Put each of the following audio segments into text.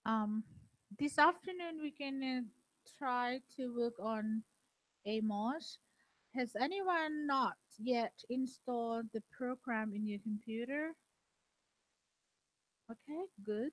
Um, this afternoon we can try to work on AMOS. Has anyone not yet installed the program in your computer? Okay, good.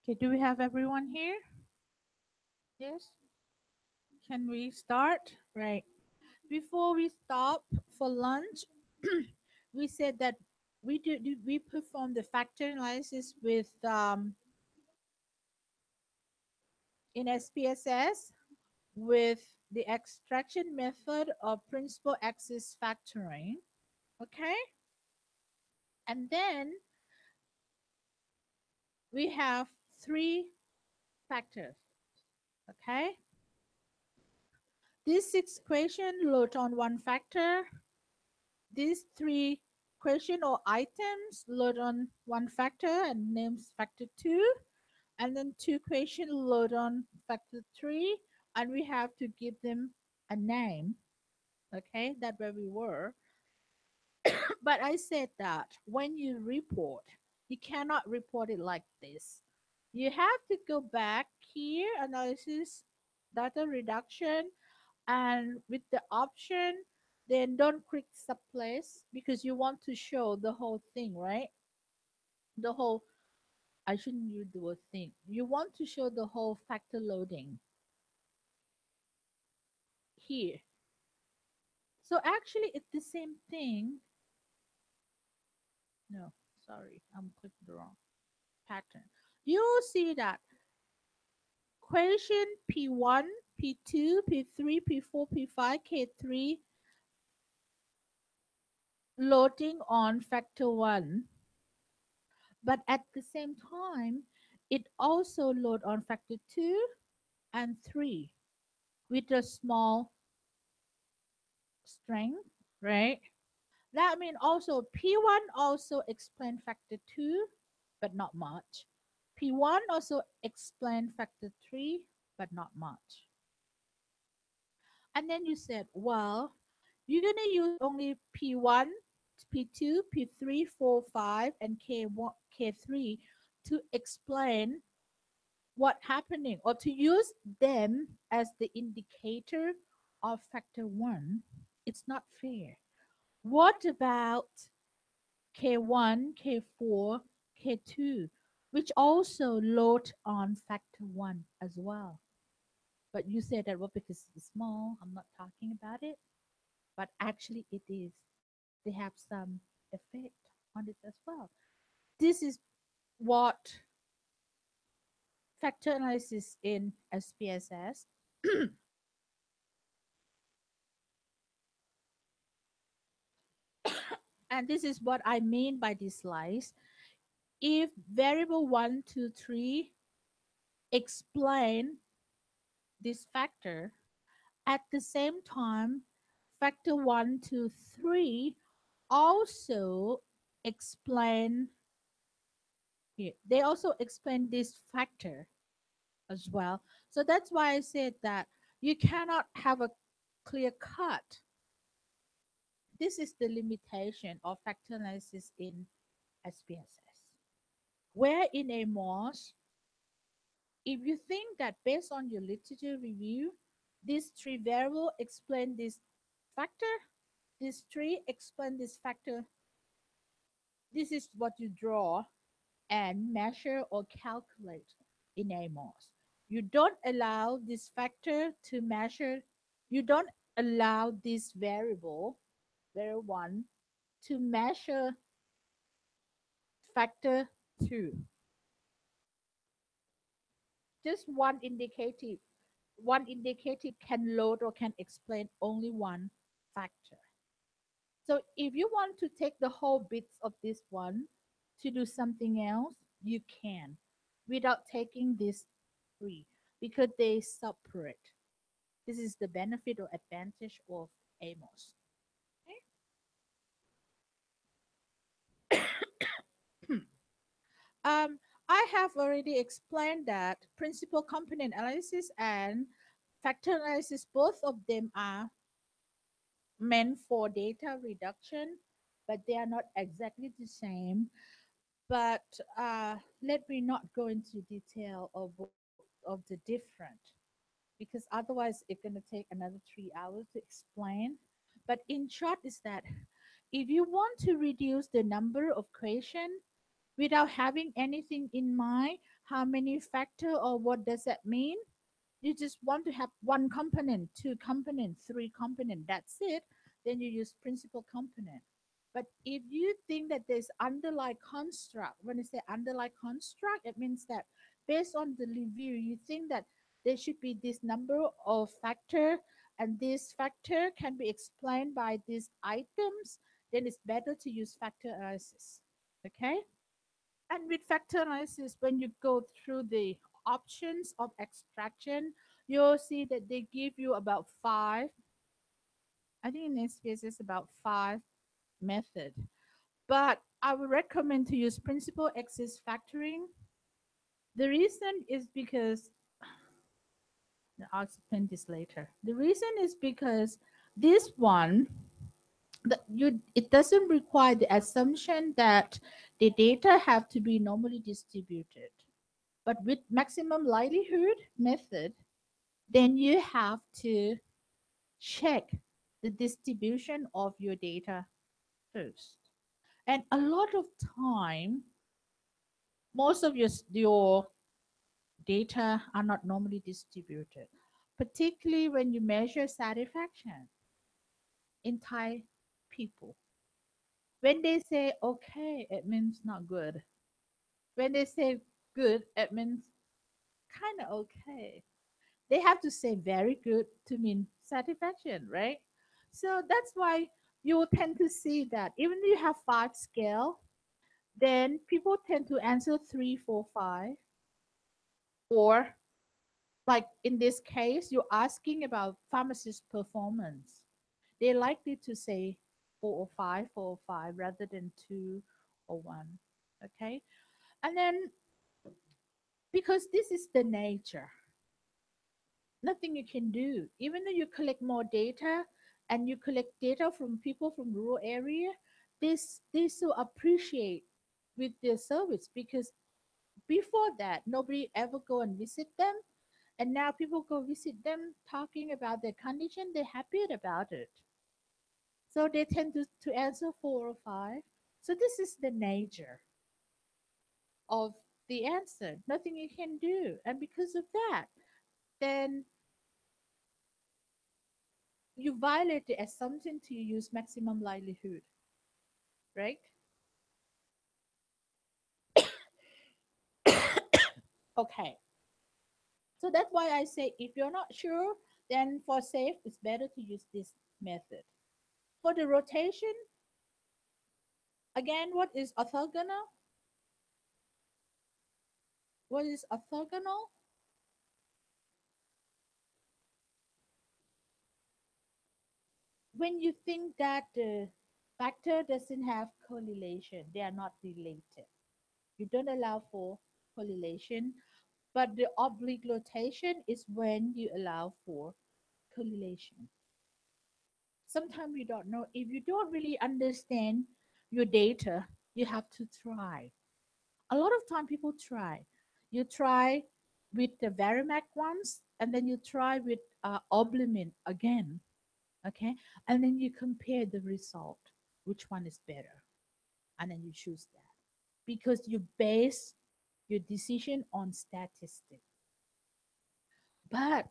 Okay, do we have everyone here? Yes. Can we start? Right. Before we stop for lunch, we said that we perform the factor analysis with in SPSS with the extraction method of principal axis factoring. Okay, and then we have three factors. Okay, this six equation load on one factor. These three question or items load on one factor and names factor two, and then two question load on factor three, and we have to give them a name. Okay, that's where we were. But I said that when you report, you cannot report it like this. You have to go back here, analysis, data reduction, and with the option then don't click subplace because you want to show the whole thing, right? The whole, I shouldn't use the word thing. You want to show the whole factor loading here. So actually, it's the same thing. No, sorry, I'm clicking the wrong pattern. You see that equation P1, P2, P3, P4, P5, K3 loading on factor 1, but at the same time, it also load on factor 2 and 3 with a small strength, right? That means also P1 also explain factor 2, but not much. P1 also explain factor 3, but not much. And then you said, well, you're going to use only P1, P2, P3, 4, 5, and K1, K3 to explain what happening or to use them as the indicator of factor 1. It's not fair. What about K1, K4, K2, which also load on factor 1 as well? But you said that, well, because it's small, I'm not talking about it. But actually, it is. They have some effect on it as well. This is what factor analysis in SPSS, and this is what I mean by this slice. If variable 1, 2, 3 explain this factor, at the same time, factor 1, 2, 3 also explain here. They also explain this factor as well. So that's why I said that you cannot have a clear cut. This is the limitation of factor analysis in SPSS. Where in AMOS, if you think that based on your literature review, these three variables explain this factor, these three explain this factor, this is what you draw and measure or calculate in AMOS. You don't allow this factor to measure, you don't allow this variable 1, to measure factor 2. Just one indicative can load or can explain only one factor. So if you want to take the whole bits of this one to do something else, you can without taking this three because they separate. This is the benefit or advantage of AMOS. Okay? I have already explained that principal component analysis and factor analysis, both of them are meant for data reduction, but they are not exactly the same. But let me not go into detail of the different because otherwise it's going to take another 3 hours to explain. But in short, is that if you want to reduce the number of questions without having anything in mind, how many factor or what does that mean? You just want to have one component, two component, three component, that's it, then you use principal component. But if you think that there's underlying construct, when I say underlying construct, it means that based on the review, you think that there should be this number of factor and this factor can be explained by these items, then it's better to use factor analysis. Okay? And with factor analysis, when you go through the options of extraction, you'll see that they give you about five. I think in this case it's about five method. But I would recommend to use principal axis factoring. The reason is because I'll explain this later. The reason is because this one, it doesn't require the assumption that the data have to be normally distributed. But with maximum likelihood method, then you have to check the distribution of your data first. And a lot of time, most of your data are not normally distributed, particularly when you measure satisfaction in Thai people. When they say okay, it means not good. When they say good, it means kind of okay. They have to say very good to mean satisfaction, right? So that's why you will tend to see that even if you have five scale, then people tend to answer three, four, five, or like in this case, you're asking about pharmacist performance. They're likely to say 4 or 5 rather than 2 or 1. Okay. And then because this is the nature, nothing you can do. Even though you collect more data and you collect data from people from rural area, they still appreciate with their service because before that nobody ever go and visit them, and now people go visit them talking about their condition, they're happy about it. So they tend to answer 4 or 5. So this is the nature of the answer. Nothing you can do. And because of that, then you violate the assumption to use maximum likelihood, right? Okay. So that's why I say if you're not sure, then for safe, it's better to use this method. For the rotation, again, what is orthogonal? What is orthogonal? When you think that the factor doesn't have correlation, they are not related. You don't allow for correlation, but the oblique rotation is when you allow for correlation. Sometimes you don't know. If you don't really understand your data, you have to try. A lot of time people try. You try with the Varimac ones, and then you try with Oblimin again, okay? And then you compare the result, which one is better, and then you choose that because you base your decision on statistics. But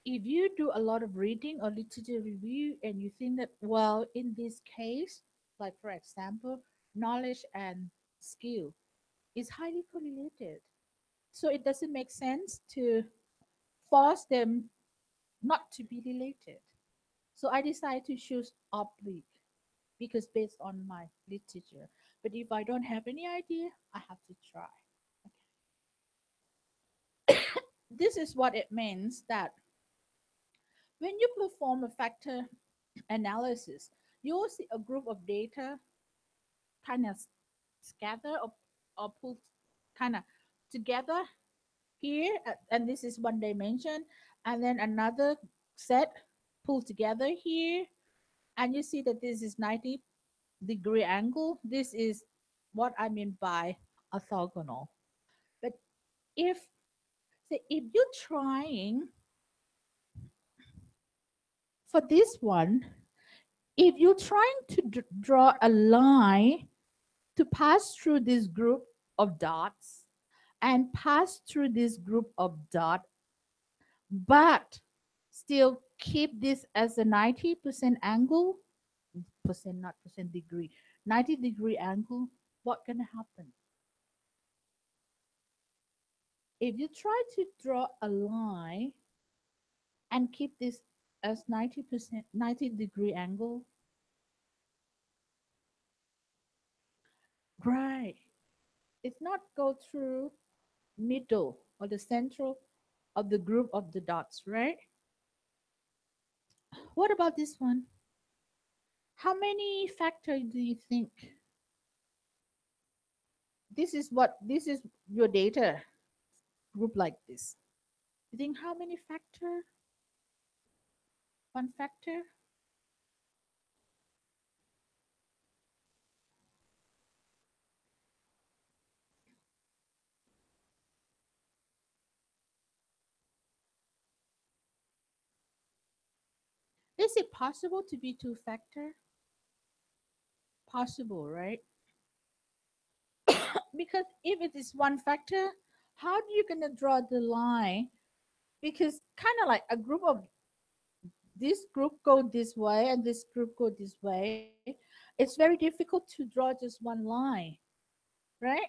if you do a lot of reading or literature review and you think that, well, in this case, like for example, knowledge and skill is highly correlated. So it doesn't make sense to force them not to be related. So I decided to choose oblique because based on my literature. But if I don't have any idea, I have to try. This is what it means that when you perform a factor analysis, you will see a group of data kind of scatter or pull kind of together here, and this is one dimension, and then another set pulled together here, and you see that this is 90-degree angle. This is what I mean by orthogonal. But if say if you're trying for this one, if you're trying to draw a line to pass through this group of dots and pass through this group of dots, but still keep this as a 90% angle, percent, not percent, degree, 90-degree angle, what gonna happen? If you try to draw a line and keep this as 90%, 90-degree angle, right, it's not go through middle or the central of the group of the dots, right? What about this one? How many factors do you think? This is your data group like this. You think how many factor? One factor? Is it possible to be two factor? Possible, right? Because if it is one factor, how are you gonna draw the line? Because kind of like a group of this group go this way and this group go this way, it's very difficult to draw just one line, right?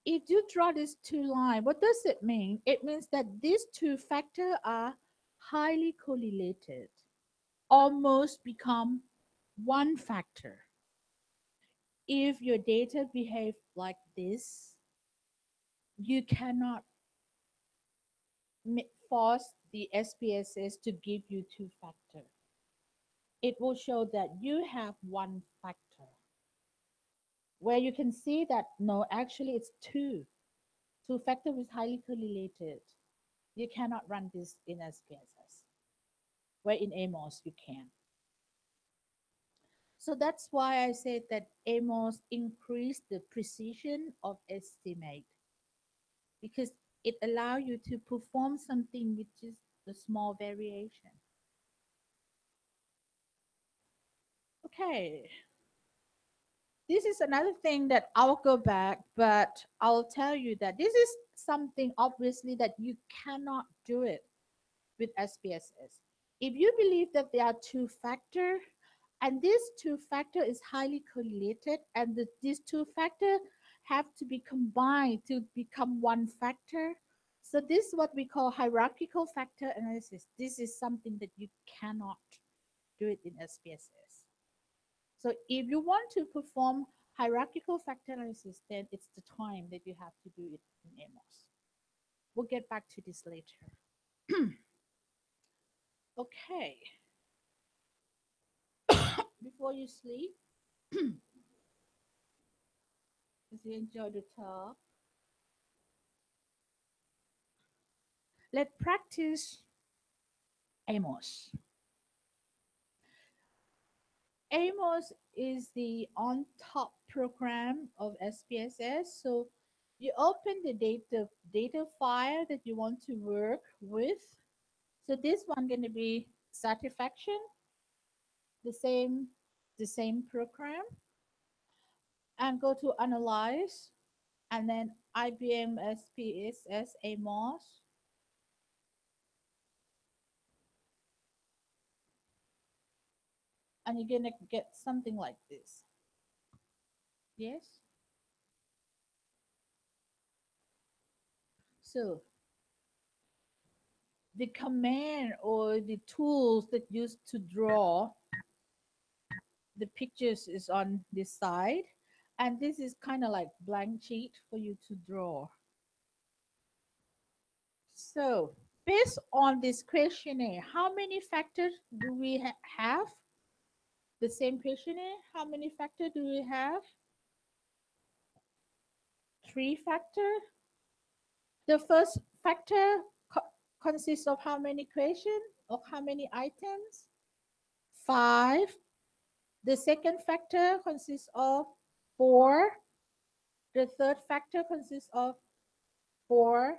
If you draw these two lines, what does it mean? It means that these two factors are highly correlated, almost become one factor. If your data behave like this, you cannot force the SPSS to give you two factor. It will show that you have one factor, where you can see that no, actually it's two. Two factor is highly correlated. You cannot run this in SPSS, where in AMOS you can. So that's why I said that AMOS increase the precision of estimate, because it allow you to perform something which is the small variation. Okay, this is another thing that I'll go back, but I'll tell you that this is something obviously that you cannot do it with SPSS. If you believe that there are two factors and this two factor is highly correlated and these two factor have to be combined to become one factor, so this is what we call hierarchical factor analysis. This is something that you cannot do it in SPSS. So if you want to perform hierarchical factor analysis, then it's the time that you have to do it in AMOS. We'll get back to this later. Okay, before you sleep, as you enjoy the talk, let's practice AMOS. AMOS is the on top program of SPSS. So you open the data file that you want to work with. So this one going to be satisfaction, the same the same program, and go to analyze, and then IBM SPSS AMOS, and you're gonna get something like this. Yes. So the command or the tools that used to draw the pictures is on this side, and this is kind of like blank sheet for you to draw. So based on this questionnaire, how many factors do we have? The same questionnaire, how many factors do we have? Three factor. The first factor consists of how many questions or how many items? Five. The second factor consists of four. The third factor consists of four.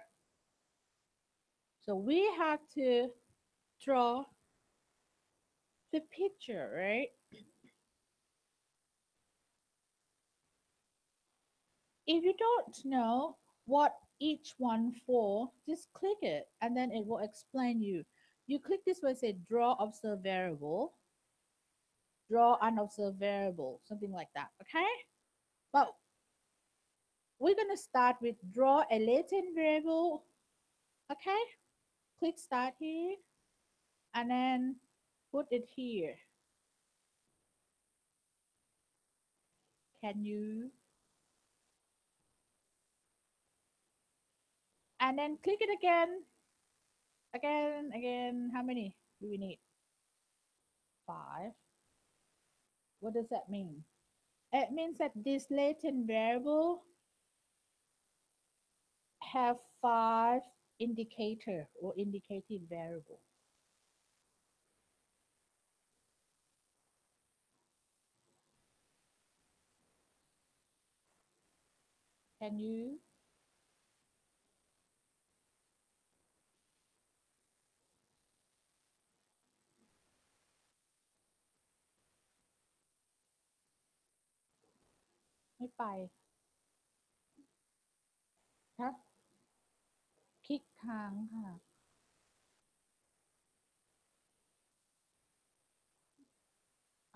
So we have to draw the picture, right? If you don't know what each one for, just click it and then it will explain you. You click this where it says draw observed variable, draw unobserved variable, something like that, okay? But we're going to start with draw a latent variable, okay? Click start here and then put it here. Can you? And then click it again, again. How many do we need? Five. What does that mean? It means that this latent variable have five indicator or indicated variable. Can you? ไม่ไปครับคลิกค้างค่ะ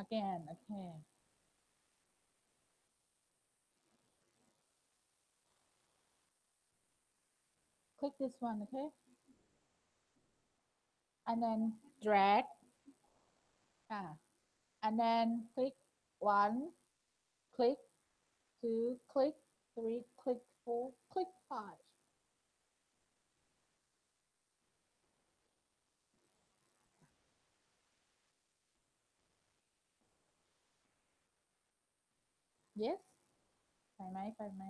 again okay click this one okay and then drag and then click 1 click 2 click 3 click 4 click 5 yes ไปไหมไปไหม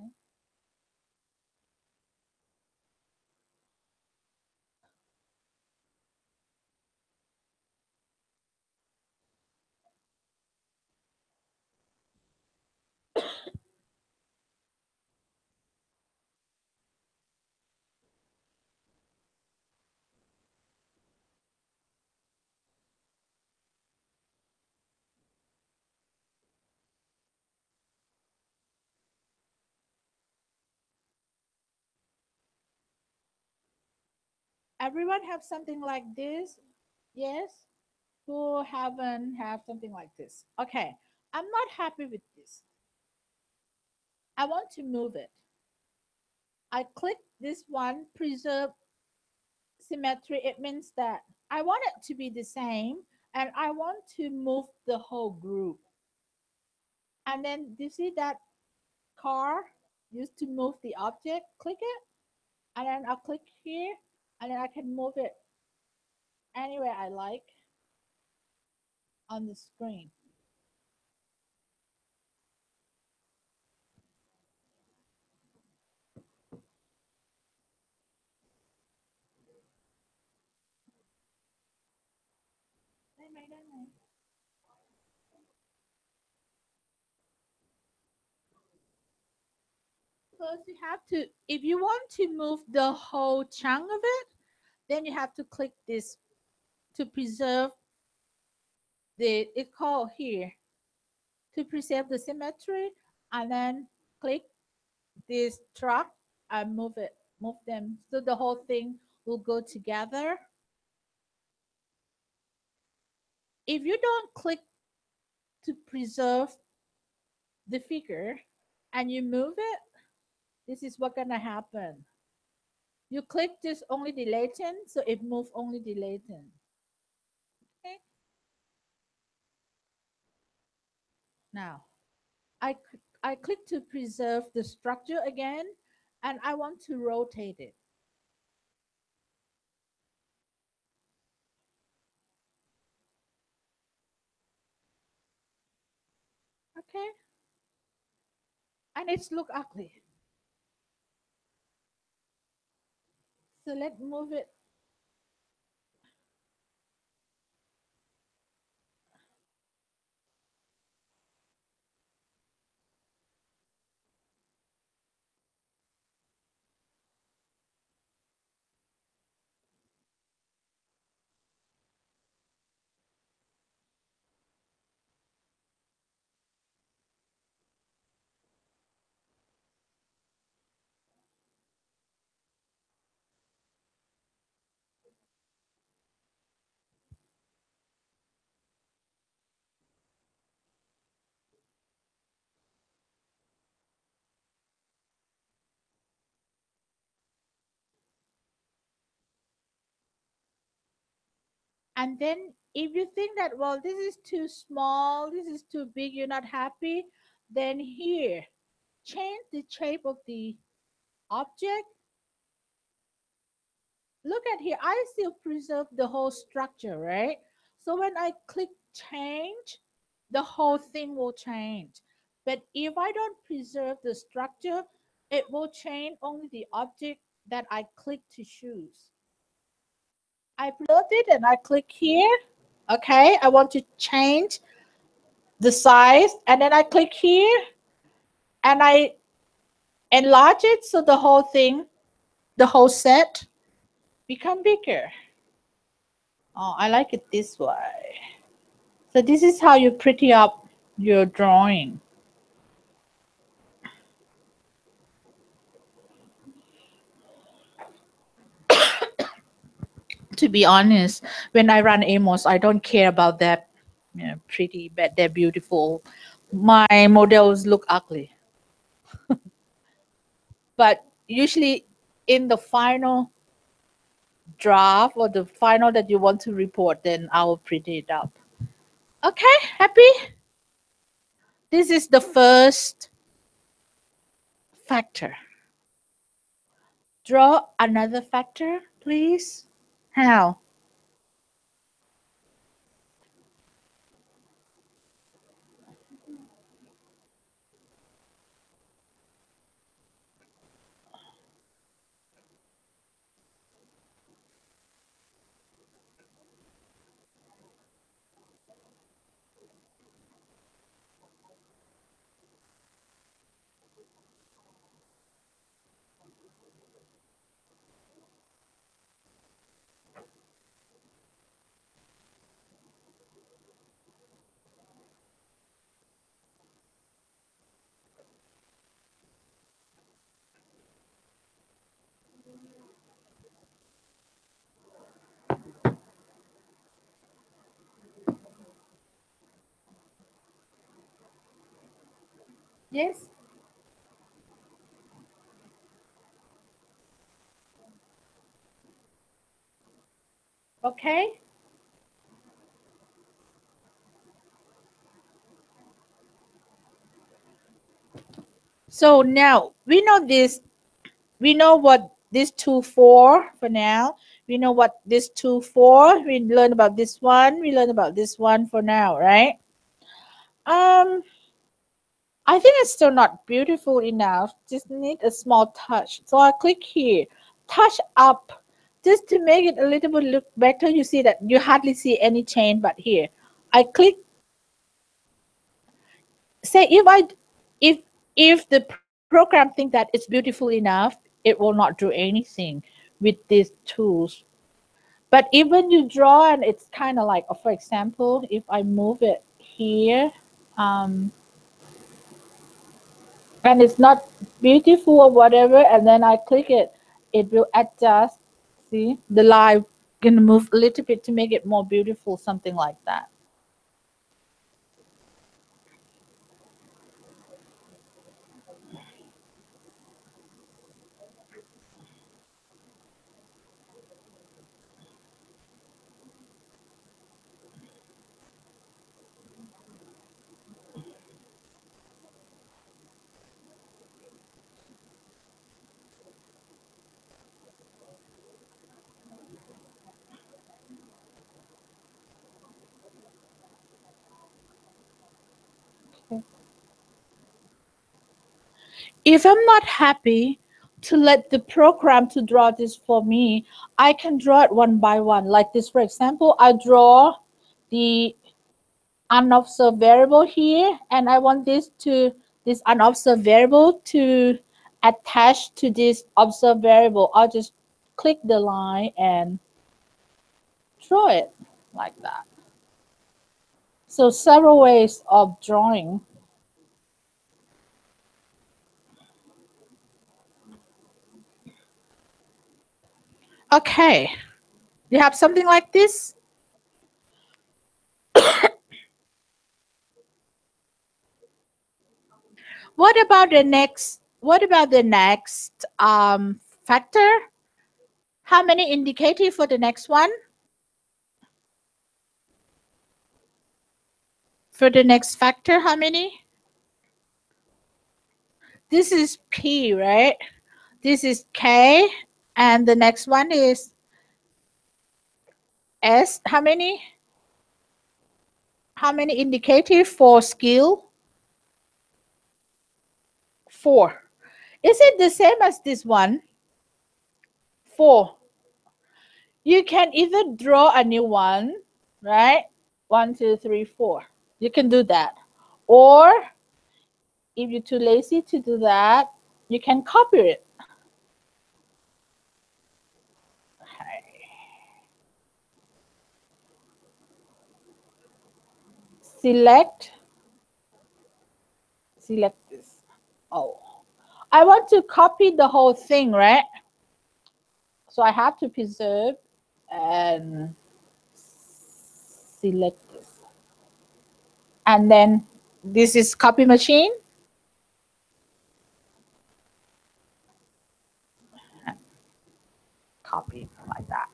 everyone have something like this yes who haven't have something like this okay I'm not happy with this I want to move it I click this one preserve symmetry it means that I want it to be the same and I want to move the whole group and then you see that car used to move the object click it and then I'll click here and then I can move it anywhere I like on the screen. First, you have to, if you want to move the whole chunk of it, then you have to click this to preserve the, it's called here, to preserve the symmetry, and then click this truck and move it, move them. So the whole thing will go together. If you don't click to preserve the figure and you move it, this is what gonna happen. You click just only the latent, so it moves only the latent. Okay. Now, I, I click to preserve the structure again, and I want to rotate it. Okay. And it's look ugly. So let's move it. And then if you think that, well, this is too small, this is too big, you're not happy, then here, change the shape of the object. Look at here, I still preserve the whole structure, right? So when I click change, the whole thing will change. But if I don't preserve the structure, it will change only the object that I click to choose. I preserved it and I click here. Okay, I want to change the size and then I click here and I enlarge it so the whole thing, the whole set become bigger. Oh, I like it this way. So this is how you pretty up your drawing. To be honest, when I run AMOS, I don't care about that, pretty, but they're beautiful. My models look ugly, but usually in the final draft or the final that you want to report, then I will print it up. Okay, happy? This is the first factor. Draw another factor, please. How? Yes. Okay. So now we know this. We know what this two for now. We know what this two for. We learn about this one. We learn about this one for now, right? Um, I think it's still not beautiful enough. Just need a small touch. So I click here, touch up, just to make it a little bit look better. You see that you hardly see any change, but here, I click. Say if if the program think that it's beautiful enough, it will not do anything with these tools. But even you draw and it's kind of like, for example, if I move it here, um, and it's not beautiful or whatever, and then I click it, it will adjust. See, the line gonna move a little bit to make it more beautiful, something like that. If I'm not happy to let the program to draw this for me, I can draw it one by one. Like this, for example, I draw the unobserved variable here, and I want this unobserved variable to attach to this observed variable. I'll just click the line and draw it like that. So several ways of drawing. Okay, you have something like this. What about the next? What about the next factor? How many indicative for the next one? For the next factor, how many? This is P, right? This is K, and the next one is S. How many? How many indicative for skill? 4. Is it the same as this one? 4. You can either draw a new one, right? 1, 2, 3, 4. You can do that. Or if you're too lazy to do that, you can copy it. Select, select this. Oh, I want to copy the whole thing, right? So I have to preserve and select this. And then this is copy machine. Copy like that.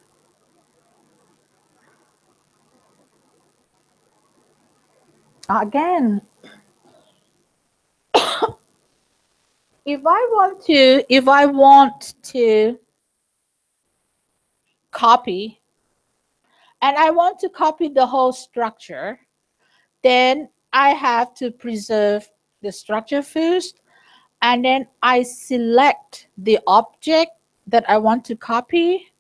Again, if I want to copy, and I want to copy the whole structure, then I have to preserve the structure first, and then I select the object that I want to copy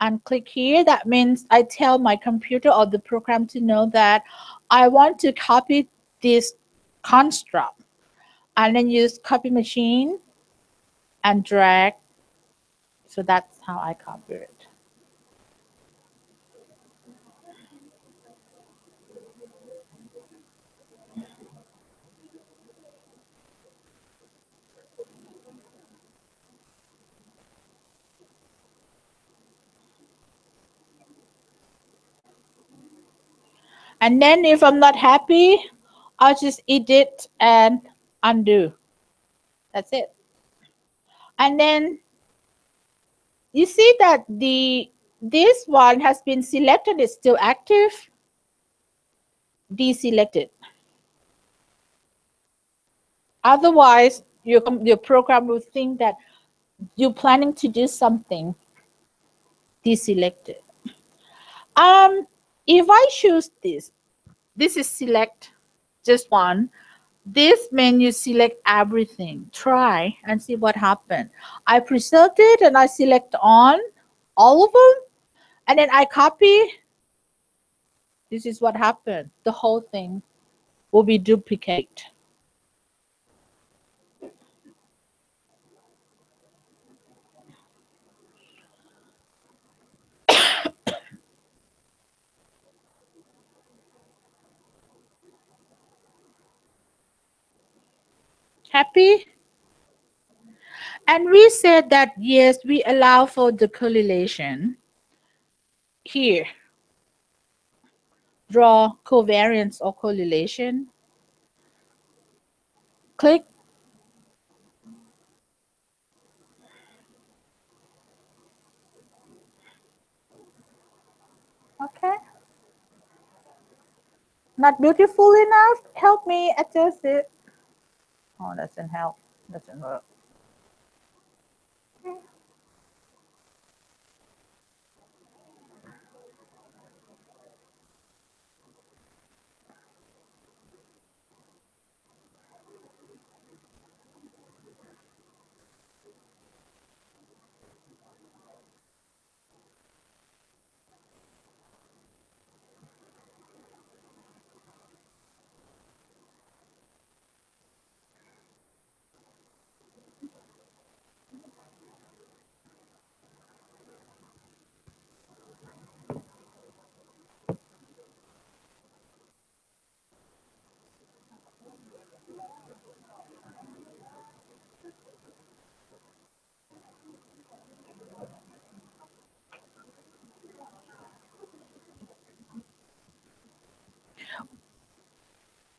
and click here. That means I tell my computer or the program to know that I want to copy this construct, and then use copy machine and drag. So that's how I copy it. And then if I'm not happy, I'll just edit and undo. That's it. And then you see that this one has been selected, it's still active, deselected. Otherwise, your program will think that you're planning to do something, deselected. If I choose this is select just one. This menu select everything. Try and see what happened. I preserved it and I select on all of them, and then I copy. This is what happened. The whole thing will be duplicate. Happy? And we said that yes, we allow for the correlation. Here, draw covariance or correlation. Click. Okay. Not beautiful enough? Help me adjust it. Oh, doesn't help. Doesn't work.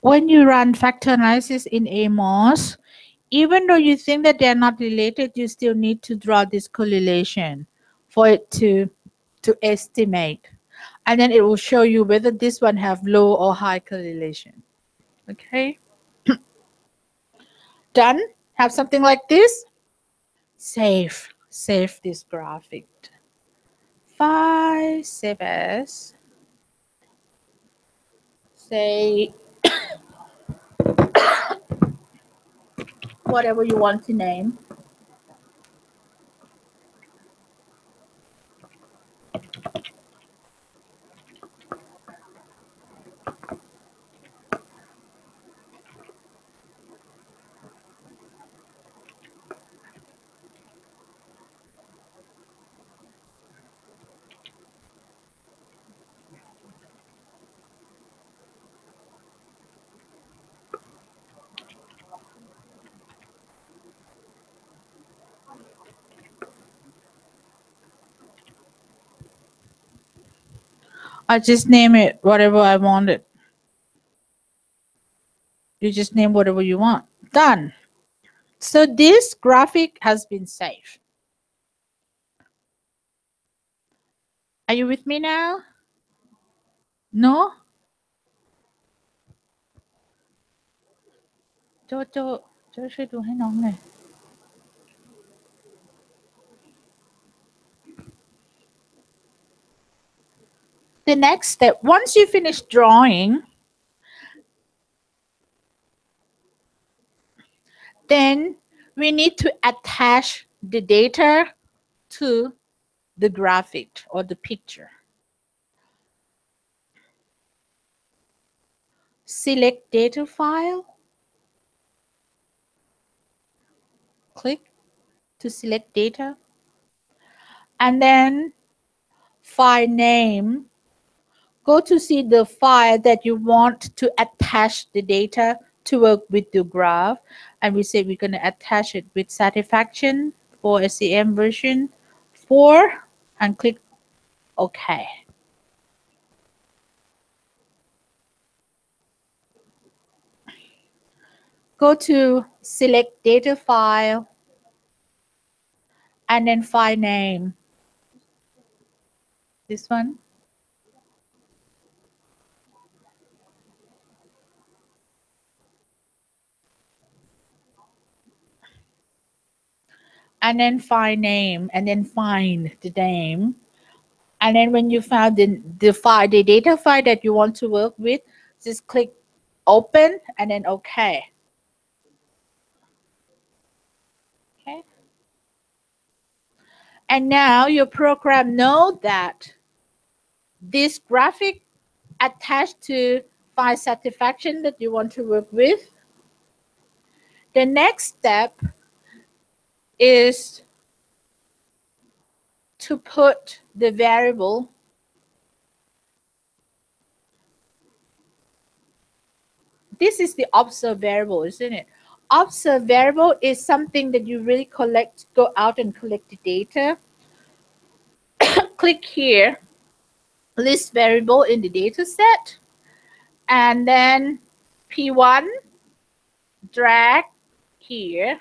When you run factor analysis in AMOS, even though you think that they're not related, you still need to draw this correlation for it to estimate. And then it will show you whether this one have low or high correlation. Okay. Done. Have something like this. Save this graphic. Save as. Say whatever you want to name. I just name it whatever I wanted. You just name whatever you want. Done. So this graphic has been saved. Are you with me now? No? The next step, once you finish drawing, then we need to attach the data to the graphic or the picture. Select data file, click to select data, and then file name. Go to see the file that you want to attach the data to work with the graph. And we say we're going to attach it with satisfaction for SEM version 4 and click OK. Go to select data file and then file name. This one. And then file name and then find the name. And then when you found the file, the data file that you want to work with, just click open and then OK. Okay. And now your program knows that this graphic attached to file satisfaction that you want to work with. The next step is to put the variable. This is the observe variable, isn't it? Observe variable is something that you really collect, go out and collect the data. Click here, list variable in the data set, and then P1, drag here,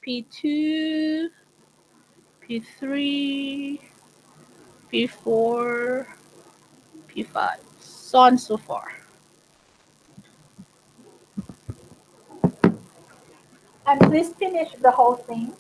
P2, P3, P4, P5, so on and so forth. And please finish the whole thing.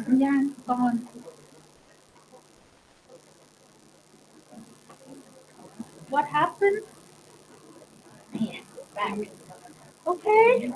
Nhan, con. What happened? Yeah, back. Okay.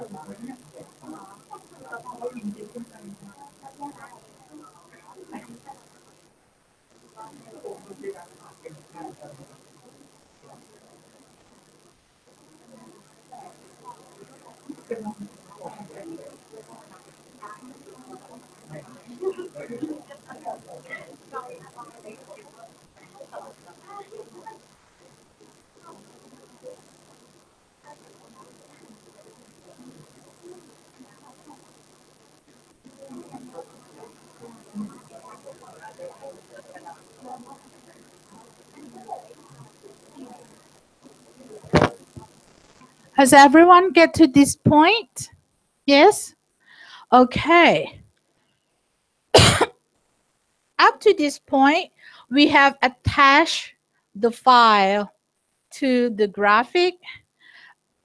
Has everyone get to this point? Yes? Okay. Up to this point, we have attached the file to the graphic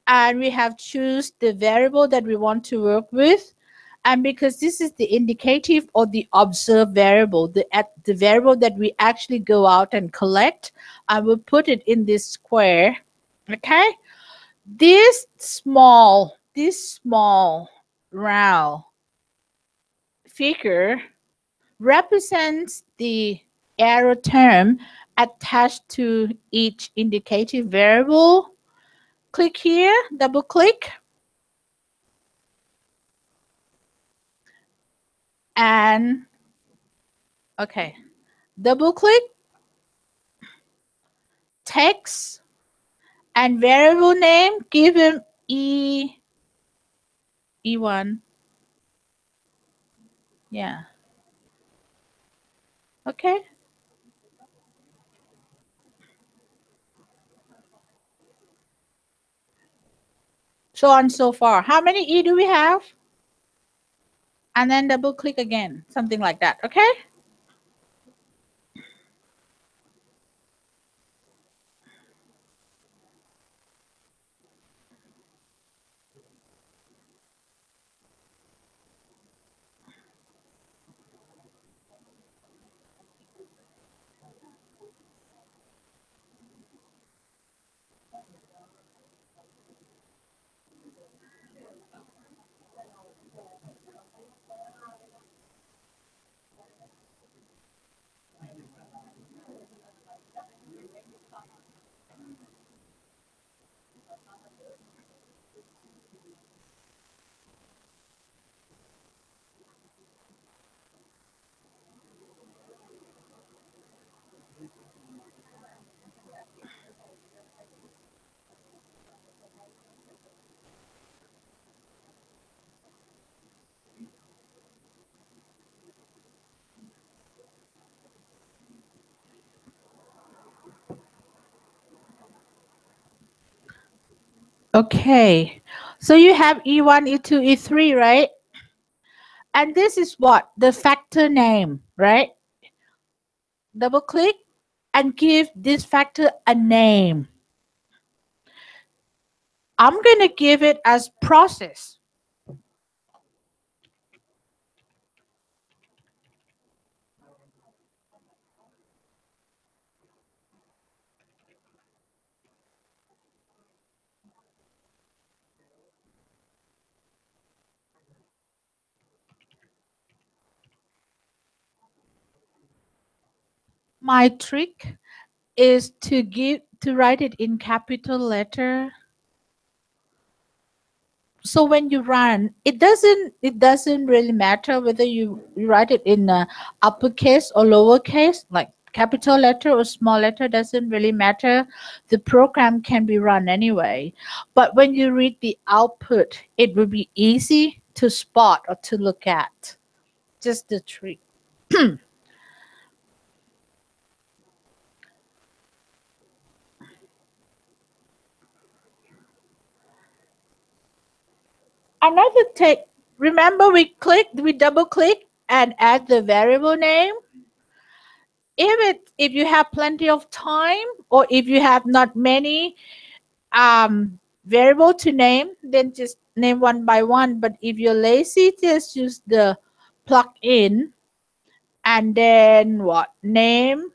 and we have choose the variable that we want to work with. And because this is the indicative or the observed variable, the variable that we actually go out and collect, I will put it in this square. Okay? This small round figure represents the arrow term attached to each indicative variable. Click here, double click, and okay, double click, text, and variable name, give him E1. Yeah. Okay. So on so far. How many E do we have? And then double click again, something like that. Okay. Okay. So you have E1, E2, E3, right? And this is what? The factor name, right? Double click and give this factor a name. I'm going to give it as process. My trick is to write it in capital letter. So when you run, it doesn't really matter whether you write it in uppercase or lowercase, like capital letter or small letter doesn't really matter. The program can be run anyway. But when you read the output, it will be easy to spot or to look at. Just the trick. Another take, remember we double click and add the variable name. If you have plenty of time or if you have not many variable to name, then just name one by one. But if you're lazy, just use the plug in and then what? Name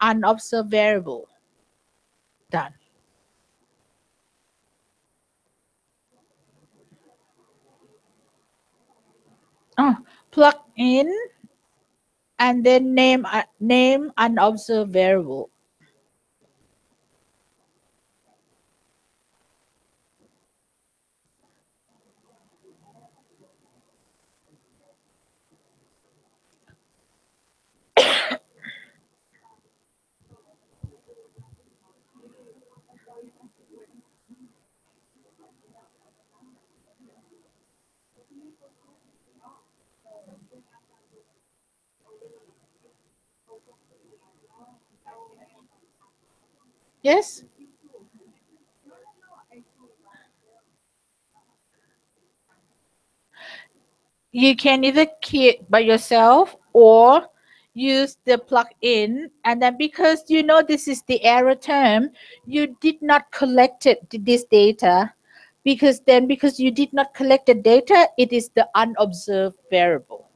unobserved variable. Done. Oh, plug in and then name unobserved variable. Yes. You can either key it by yourself or use the plugin. And then because you know this is the error term, you did not collect this data, because you did not collect the data, it is the unobserved variable.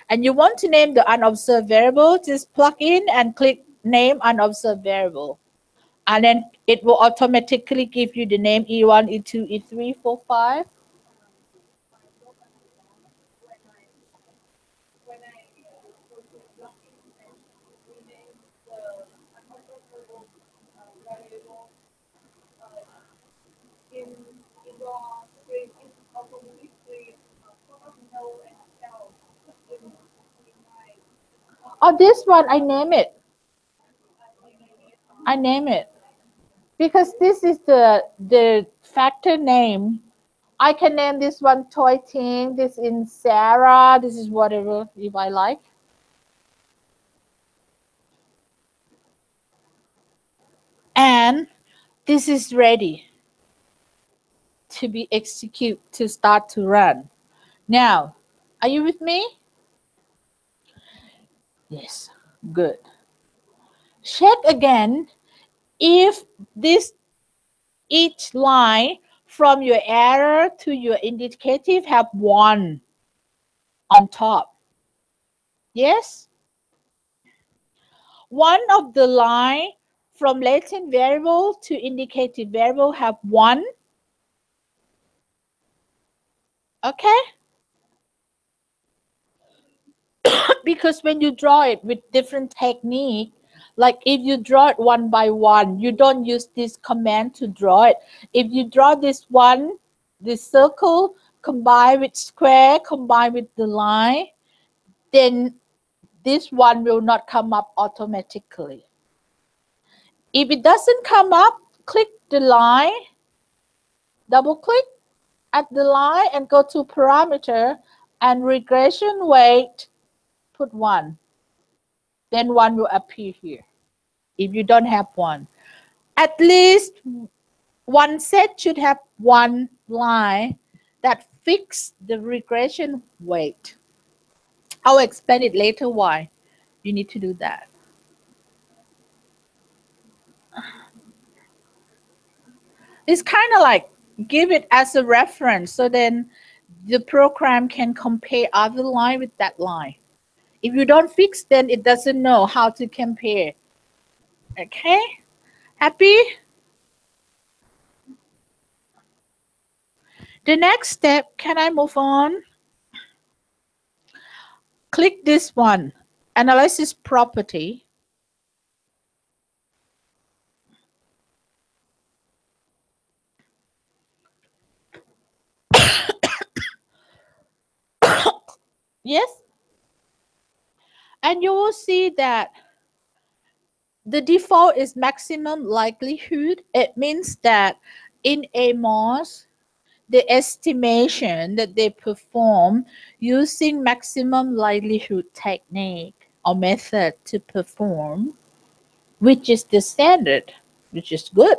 And you want to name the unobserved variable, just plug in and click name unobserved variable. And then it will automatically give you the name E1, E2, E3, 4, 5. Oh, this one, I name it. I name it. Because this is the factor name. I can name this one Toy Ting, this in Sarah, this is whatever if I like. And this is ready to be executed to start to run. Now, are you with me? Yes, good. Check again if this each line from your error to your indicative have one on top. Yes? One of the line from latent variable to indicative variable have one. Okay? Because when you draw it with different technique, like if you draw it one by one, you don't use this command to draw it. If you draw this one, this circle, combine with square, combine with the line, then this one will not come up automatically. If it doesn't come up, click the line, double click at the line and go to parameter and regression weight, put 1. Then 1 will appear here. If you don't have one, at least one set should have one line that fix the regression weight. I'll explain it later why you need to do that. It's kind of like give it as a reference so then the program can compare other line with that line. If you don't fix, then it doesn't know how to compare. Okay? Happy? The next step, can I move on? Click this one, analysis property. Yes? And you will see that the default is maximum likelihood. It means that in AMOS, the estimation that they perform using maximum likelihood technique or method to perform, which is the standard, which is good.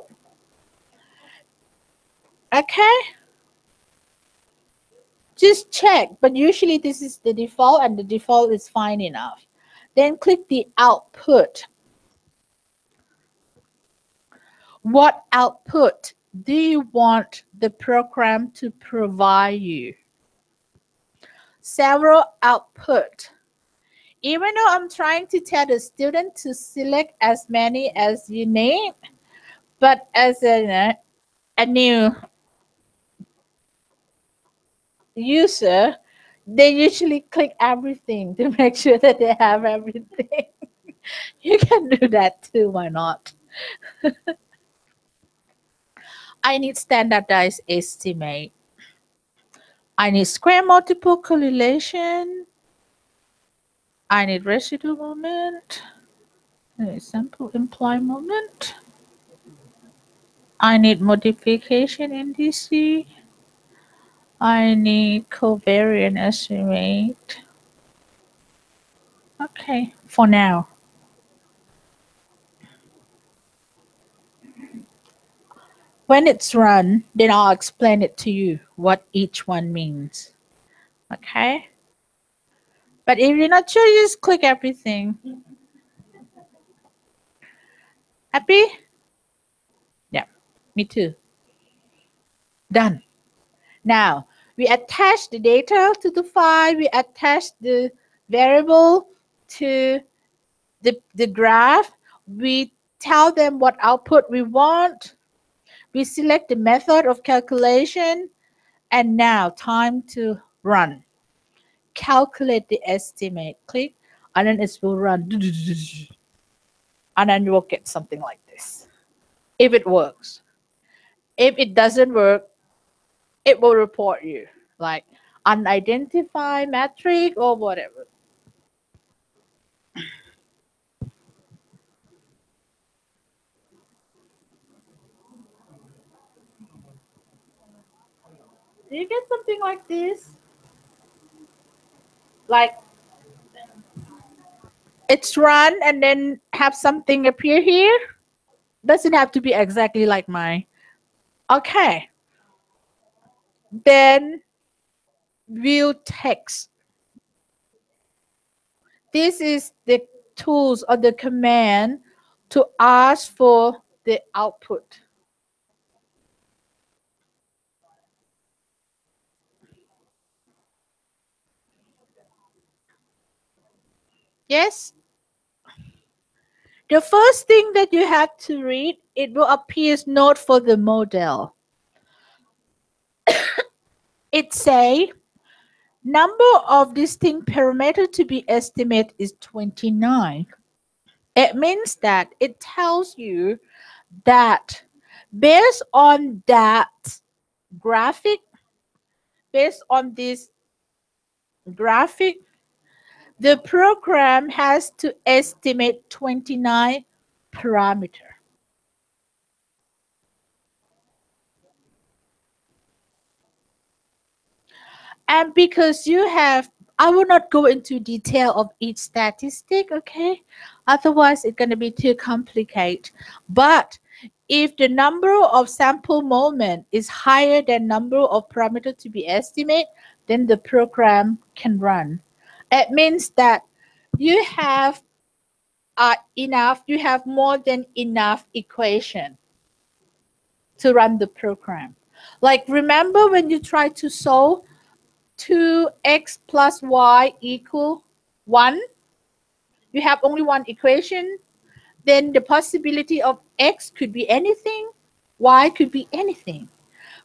Okay? Just check, but usually this is the default and the default is fine enough. Then click the output. What output do you want the program to provide you? Several output. Even though I'm trying to tell the student to select as many as you need, but as a new user, they usually click everything to make sure that they have everything. You can do that too, why not? I need standardized estimate. I need square multiple correlation. I need residual moment. I need sample implied moment. I need modification indice. I need covariance estimate. Okay, for now. When it's run, then I'll explain it to you what each one means. Okay. But if you're not sure, you just click everything. Happy? Yeah, me too. Done. Now, we attach the data to the file. We attach the variable to the graph. We tell them what output we want. We select the method of calculation. And now, time to run. Calculate the estimate. Click, and then it will run. And then you will get something like this. If it works. If it doesn't work, it will report you like unidentified metric or whatever. Do you get something like this? Like it's run and then have something appear here? Doesn't have to be exactly like mine. Okay. Then view text. This is the tools or the command to ask for the output. Yes? The first thing that you have to read, it will appear note for the model. It say number of distinct parameter to be estimated is 29. It means that it tells you that based on that graphic, based on this graphic, the program has to estimate 29 parameter. And because you have, I will not go into detail of each statistic, okay? Otherwise, it's going to be too complicated. But if the number of sample moment is higher than number of parameter to be estimated, then the program can run. It means that you have enough, you have more than enough equation to run the program. Like remember when you try to solve 2x plus y equal 1, you have only one equation, then the possibility of x could be anything, y could be anything.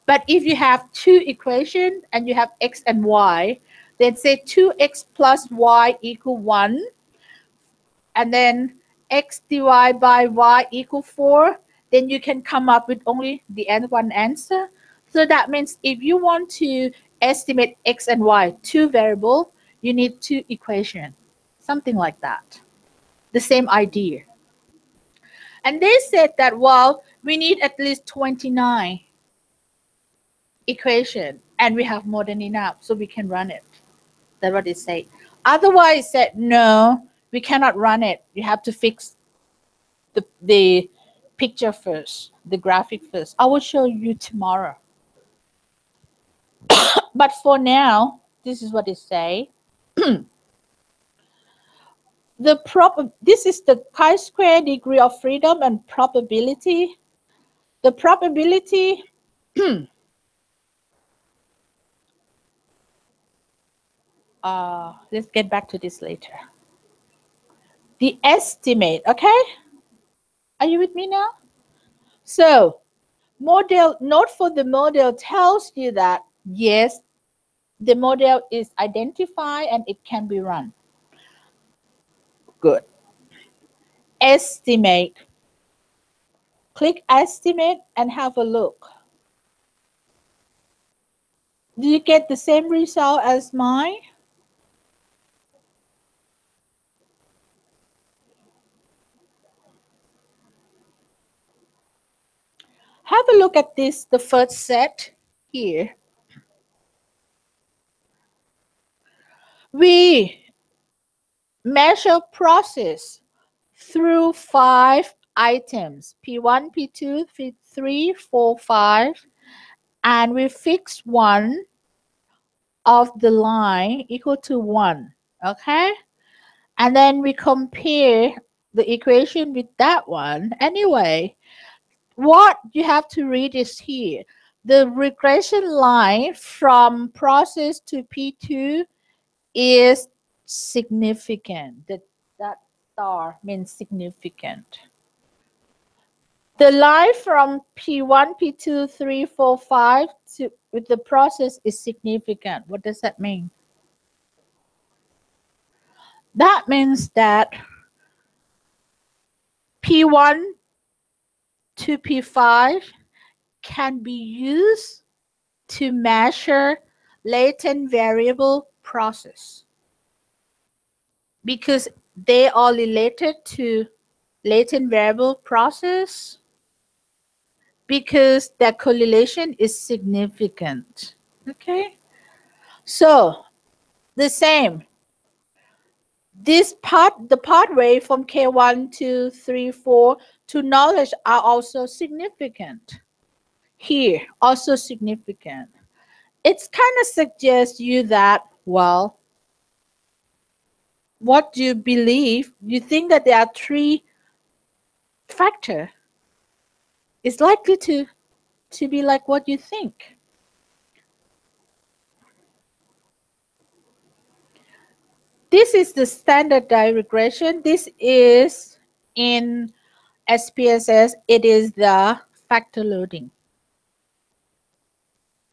But if you have two equations and you have x and y, then say 2x plus y equal 1, and then x divided by y equal 4, then you can come up with only the one answer. So that means if you want to estimate x and y, two variable, you need two equation, something like that. The same idea. And they said that, well, we need at least 29 equation, and we have more than enough, so we can run it. That's what they say. Otherwise, said no, we cannot run it. You have to fix the picture first, the graphic first. I will show you tomorrow. But for now, this is what they say. This is the chi-square degree of freedom and probability. The probability let's get back to this later. The estimate, okay? Are you with me now? So model note for the model tells you that yes, the model is identified and it can be run. Good. Estimate. Click estimate and have a look. Do you get the same result as mine? Have a look at this, the first set here. We measure process through 5 items, P1, P2, P3, 4, 5, and we fix one of the line equal to 1. Okay? And then we compare the equation with that one. Anyway, what you have to read is here. The regression line from process to P2 is significant. That star means significant. The line from P1, P2, 3, 4, 5 to with the process is significant. What does that mean? That means that P1 to P5 can be used to measure latent variable process because they are related to latent variable process because their correlation is significant. Okay, so the same. The pathway from K1 to 3, 4 to knowledge are also significant. Here, also significant. It's kind of suggests you that, well, what do you believe? You think that there are 3 factors. It's likely to be like what you think. This is the standardized regression. This is in SPSS. It is the factor loading.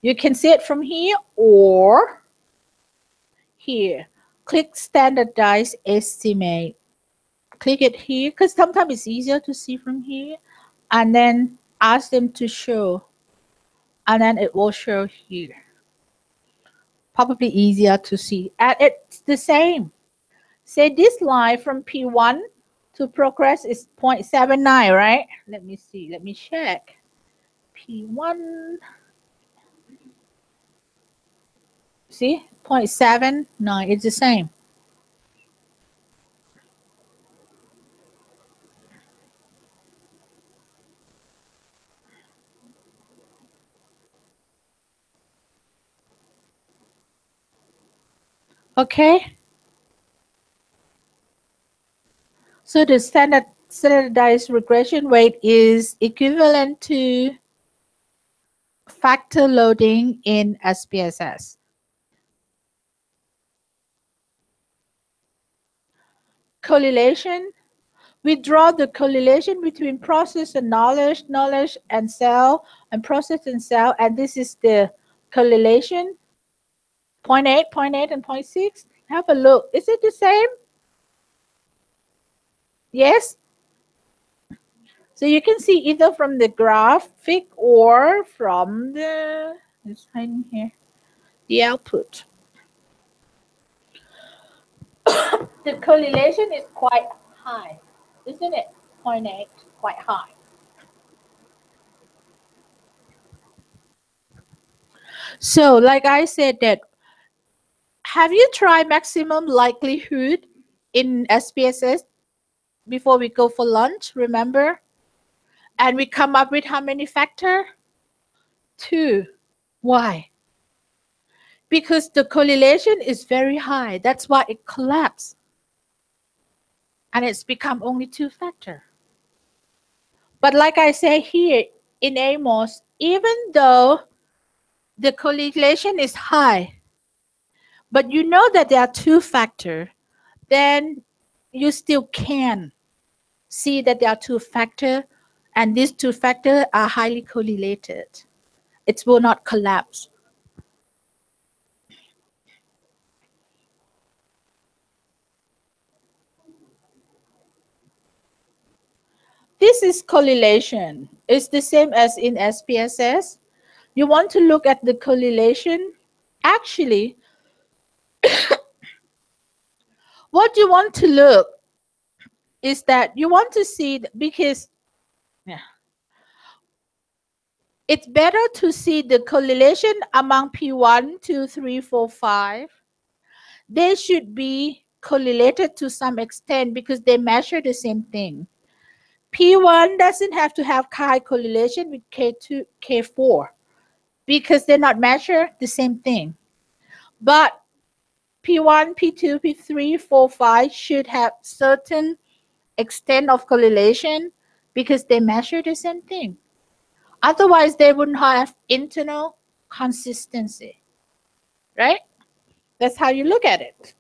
You can see it from here or here. Click standardized estimate. Click it here because sometimes it's easier to see from here. And then ask them to show. And then it will show here. Probably easier to see. And it's the same. Say this line from P1 to progress is 0.79, right? Let me see. Let me check. P1. See? 0.79. It's the same. Okay? So the standardized regression weight is equivalent to factor loading in SPSS. Correlation. We draw the correlation between process and knowledge, knowledge and cell, and process and cell, and this is the correlation. 0.8, 0.8, and 0.6. Have a look. Is it the same? Yes? So you can see either from the graphic or from the, it's hiding here, the output. The correlation is quite high, isn't it? 0.8, quite high. So like I said that, have you tried maximum likelihood in SPSS before we go for lunch, remember? And we come up with how many factors? 2. Why? Because the correlation is very high. That's why it collapsed. And it's become only 2 factors. But like I say here in AMOS, even though the correlation is high, but you know that there are 2 factors, then you still can see that there are 2 factors, and these 2 factors are highly correlated. It will not collapse. This is correlation. It's the same as in SPSS. You want to look at the correlation. Actually, what you want to look is that you want to see, because it's better to see the correlation among P1, 2, 3, 4, 5. They should be correlated to some extent because they measure the same thing. P1 doesn't have to have high correlation with K2, K4 because they not measure the same thing. But P1, P2, P3, 4, 5 should have certain extent of correlation because they measure the same thing. Otherwise, they wouldn't have internal consistency, right? That's how you look at it.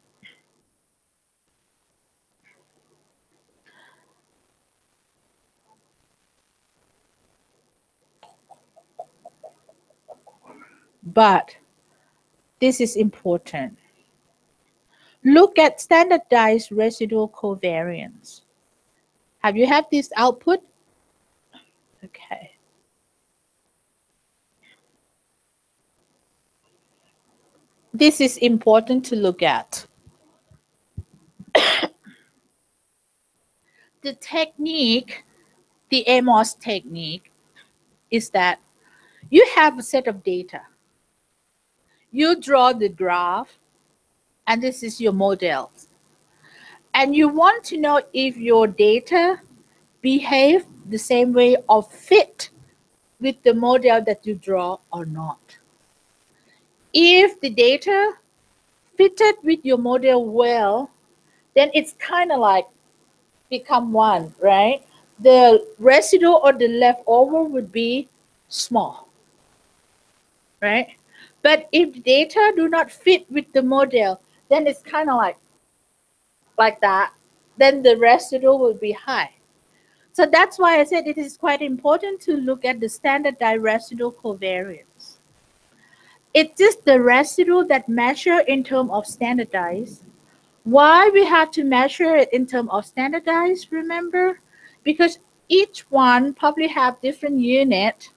But this is important. Look at standardized residual covariance. Have you had this output? Okay. This is important to look at. The technique, the AMOS technique, is that you have a set of data. You draw the graph, and this is your model. And you want to know if your data behave the same way or fit with the model that you draw or not. If the data fitted with your model well, then it's kind of like become one, right? The residue or the leftover would be small, right? But if data do not fit with the model, then it's kind of like that. Then the residue will be high. So that's why I said it is quite important to look at the standardized residual covariance. It's just the residue that measure in terms of standardized. Why we have to measure it in terms of standardized, remember? Because each one probably have different unit.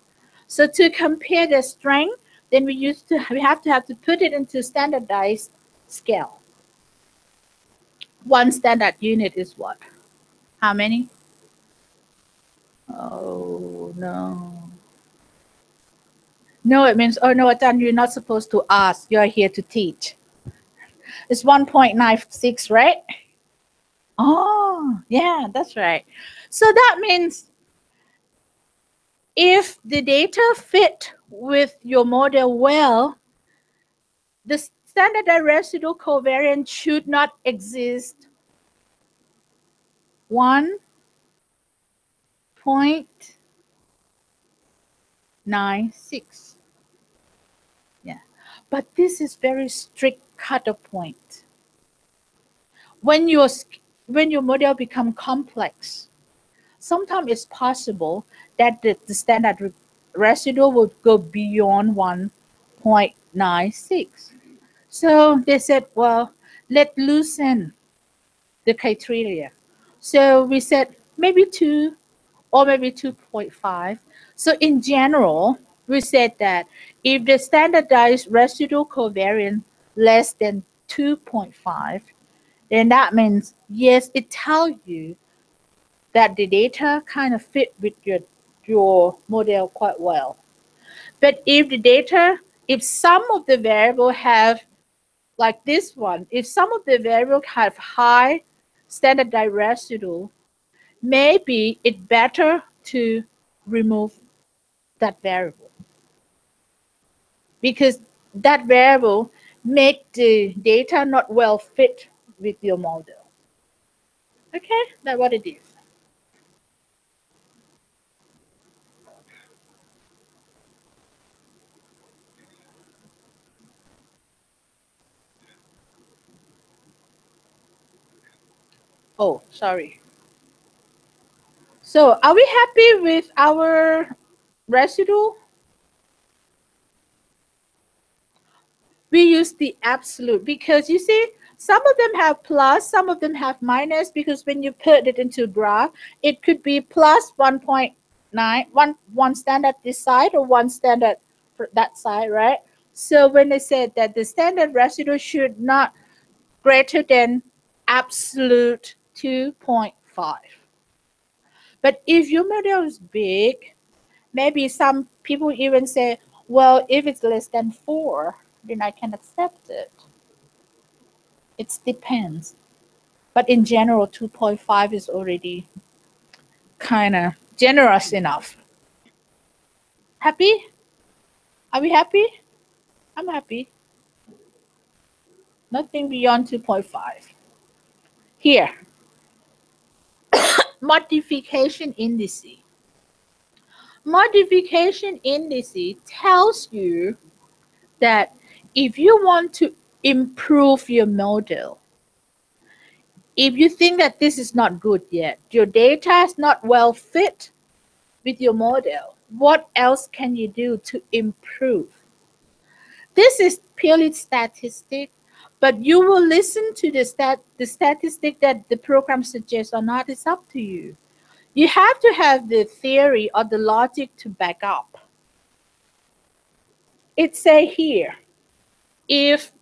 So to compare the strength, then we have to put it into standardized scale. One standard unit is what? How many? Oh no. No, it means, oh no, Atan, you're not supposed to ask. You're here to teach. It's 1.96, right? Oh, yeah, that's right. So that means if the data fit with your model well, the standardized residual covariance should not exist 1.96. Yeah, but this is very strict cutoff point. When your model become complex, sometimes it's possible that the standard residual would go beyond 1.96. So they said, well, let's loosen the criteria. So we said maybe 2 or maybe 2.5. So in general, we said that if the standardized residual covariance less than 2.5, then that means, yes, it tells you that the data kind of fit with your model quite well. But if the data, if some of the variable have, like this one, if some of the variables have high standardized residue, maybe it's better to remove that variable because that variable make the data not well fit with your model. Okay, that's what it is. Oh, sorry. So are we happy with our residue? We use the absolute because you see, some of them have plus, some of them have minus, because when you put it into graph, it could be plus 1.9, one standard this side or one standard for that side, right? So when they said that the standard residue should not greater than absolute 2.5. But if your model is big, maybe some people even say, well, if it's less than 4, then I can accept it. It depends. But in general, 2.5 is already kind of generous enough. Happy? Are we happy? I'm happy. nothing beyond 2.5. Here, modification indices. Modification indices tells you that if you want to improve your model, if you think that this is not good yet, your data is not well fit with your model, what else can you do to improve? This is purely statistic, but you will listen to the statistic that the program suggests or not. It's up to you. You have to have the theory or the logic to back up. It say here, if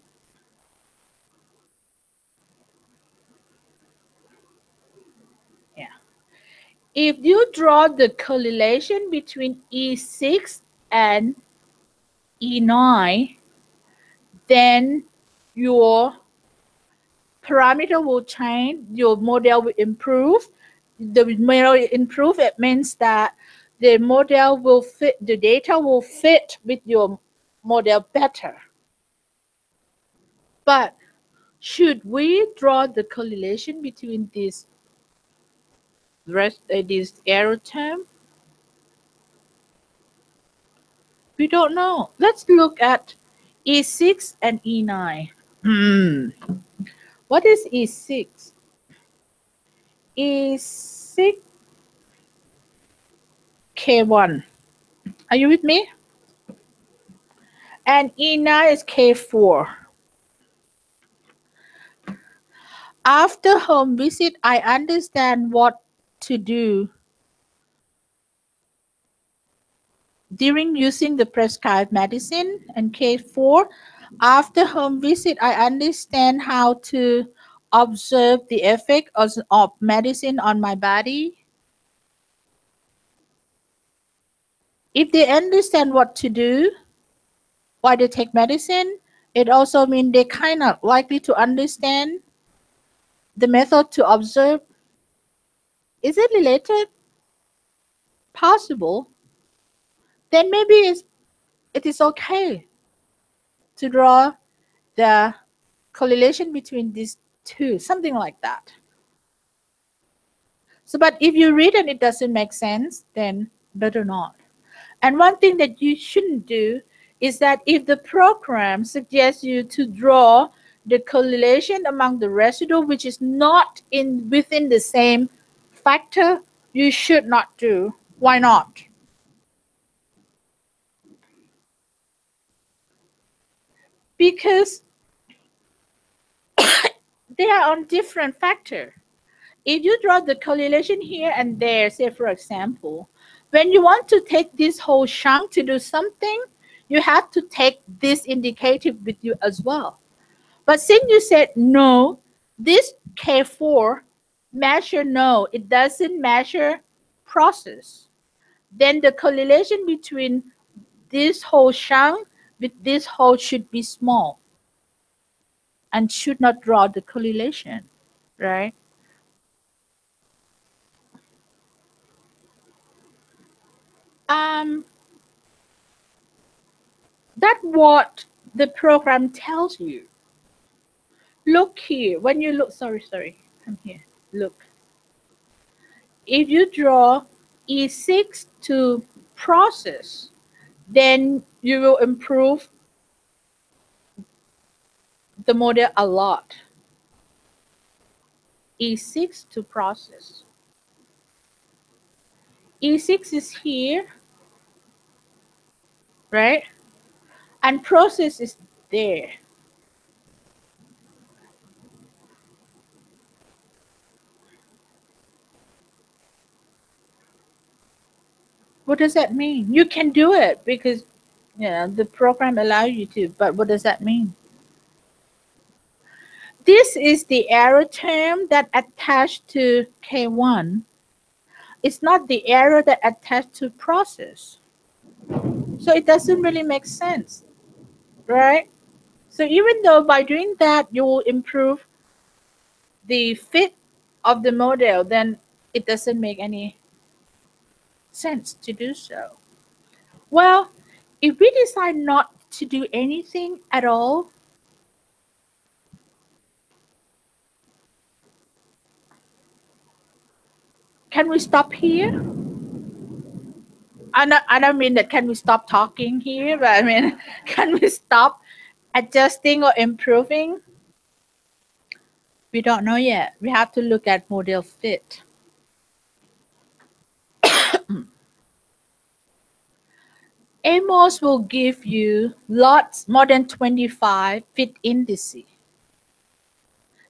yeah, if you draw the correlation between E6 and E9, then your parameter will change, your model will improve. The model improve, it means that the model will fit, the data will fit with your model better. But should we draw the correlation between this this error term? We don't know. Let's look at E6 and E9. What is E6? E6 K1. Are you with me? And E9 is K4. After home visit, I understand what to do during using the prescribed medicine. And K4, after home visit, I understand how to observe the effect of medicine on my body. If they understand what to do, why they take medicine, it also means they kind of likely to understand the method to observe. Is it related? Possible. Then maybe it is okay to draw the correlation between these two, something like that. So, but if you read and it doesn't make sense, then better not. And one thing that you shouldn't do is that if the program suggests you to draw the correlation among the residual which is not in within the same factor, you should not do. Why not? Because they are on different factor. If you draw the correlation here and there, say for example, when you want to take this whole chunk to do something, you have to take this indicative with you as well. But since you said no, this K4 measure no, it doesn't measure process, then the correlation between this whole chunk with this whole should be small and should not draw the correlation, right? Um, that's what the program tells you. Look here. When you look, sorry, come here. Look. If you draw E6 to process, then you will improve the model a lot. E6 to process. E6 is here, right? And process is there. What does that mean? You can do it because the program allows you to, but what does that mean? This is the error term that attached to K1. It's not the error that attached to process. So it doesn't really make sense, right? So even though by doing that you will improve the fit of the model, then it doesn't make any sense to do so. Well, if we decide not to do anything at all, Can we stop here? I don't mean that can we stop talking here, but I mean, can we stop adjusting or improving? We don't know yet. We have to look at model fit. AMOS will give you lots, more than 25 fit indices.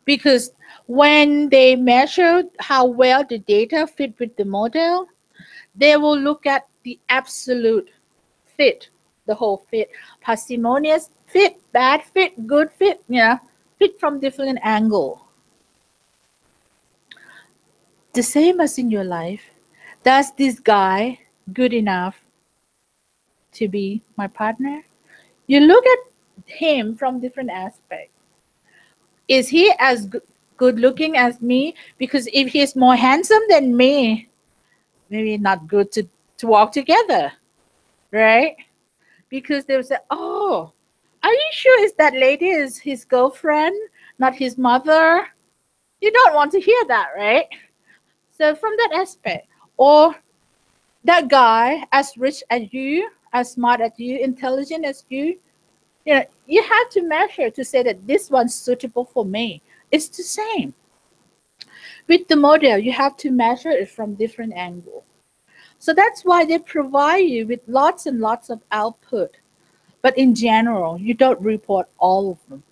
Because when they measure how well the data fit with the model, they will look at the absolute fit, the whole fit, parsimonious fit, bad fit, good fit, fit from different angle. The same as in your life. Does this guy good enough to be my partner? You look at him from different aspects. Is he as good looking as me? Because if he's more handsome than me, maybe not good to walk together, right? Because they'll say, oh, are you sure is that lady is his girlfriend, not his mother? You don't want to hear that, right? So from that aspect, or that guy as rich as you, as smart as you, intelligent as you, you have to measure to say that this one's suitable for me. It's the same. With the model, you have to measure it from different angles. So that's why they provide you with lots and lots of output. But in general, you don't report all of them.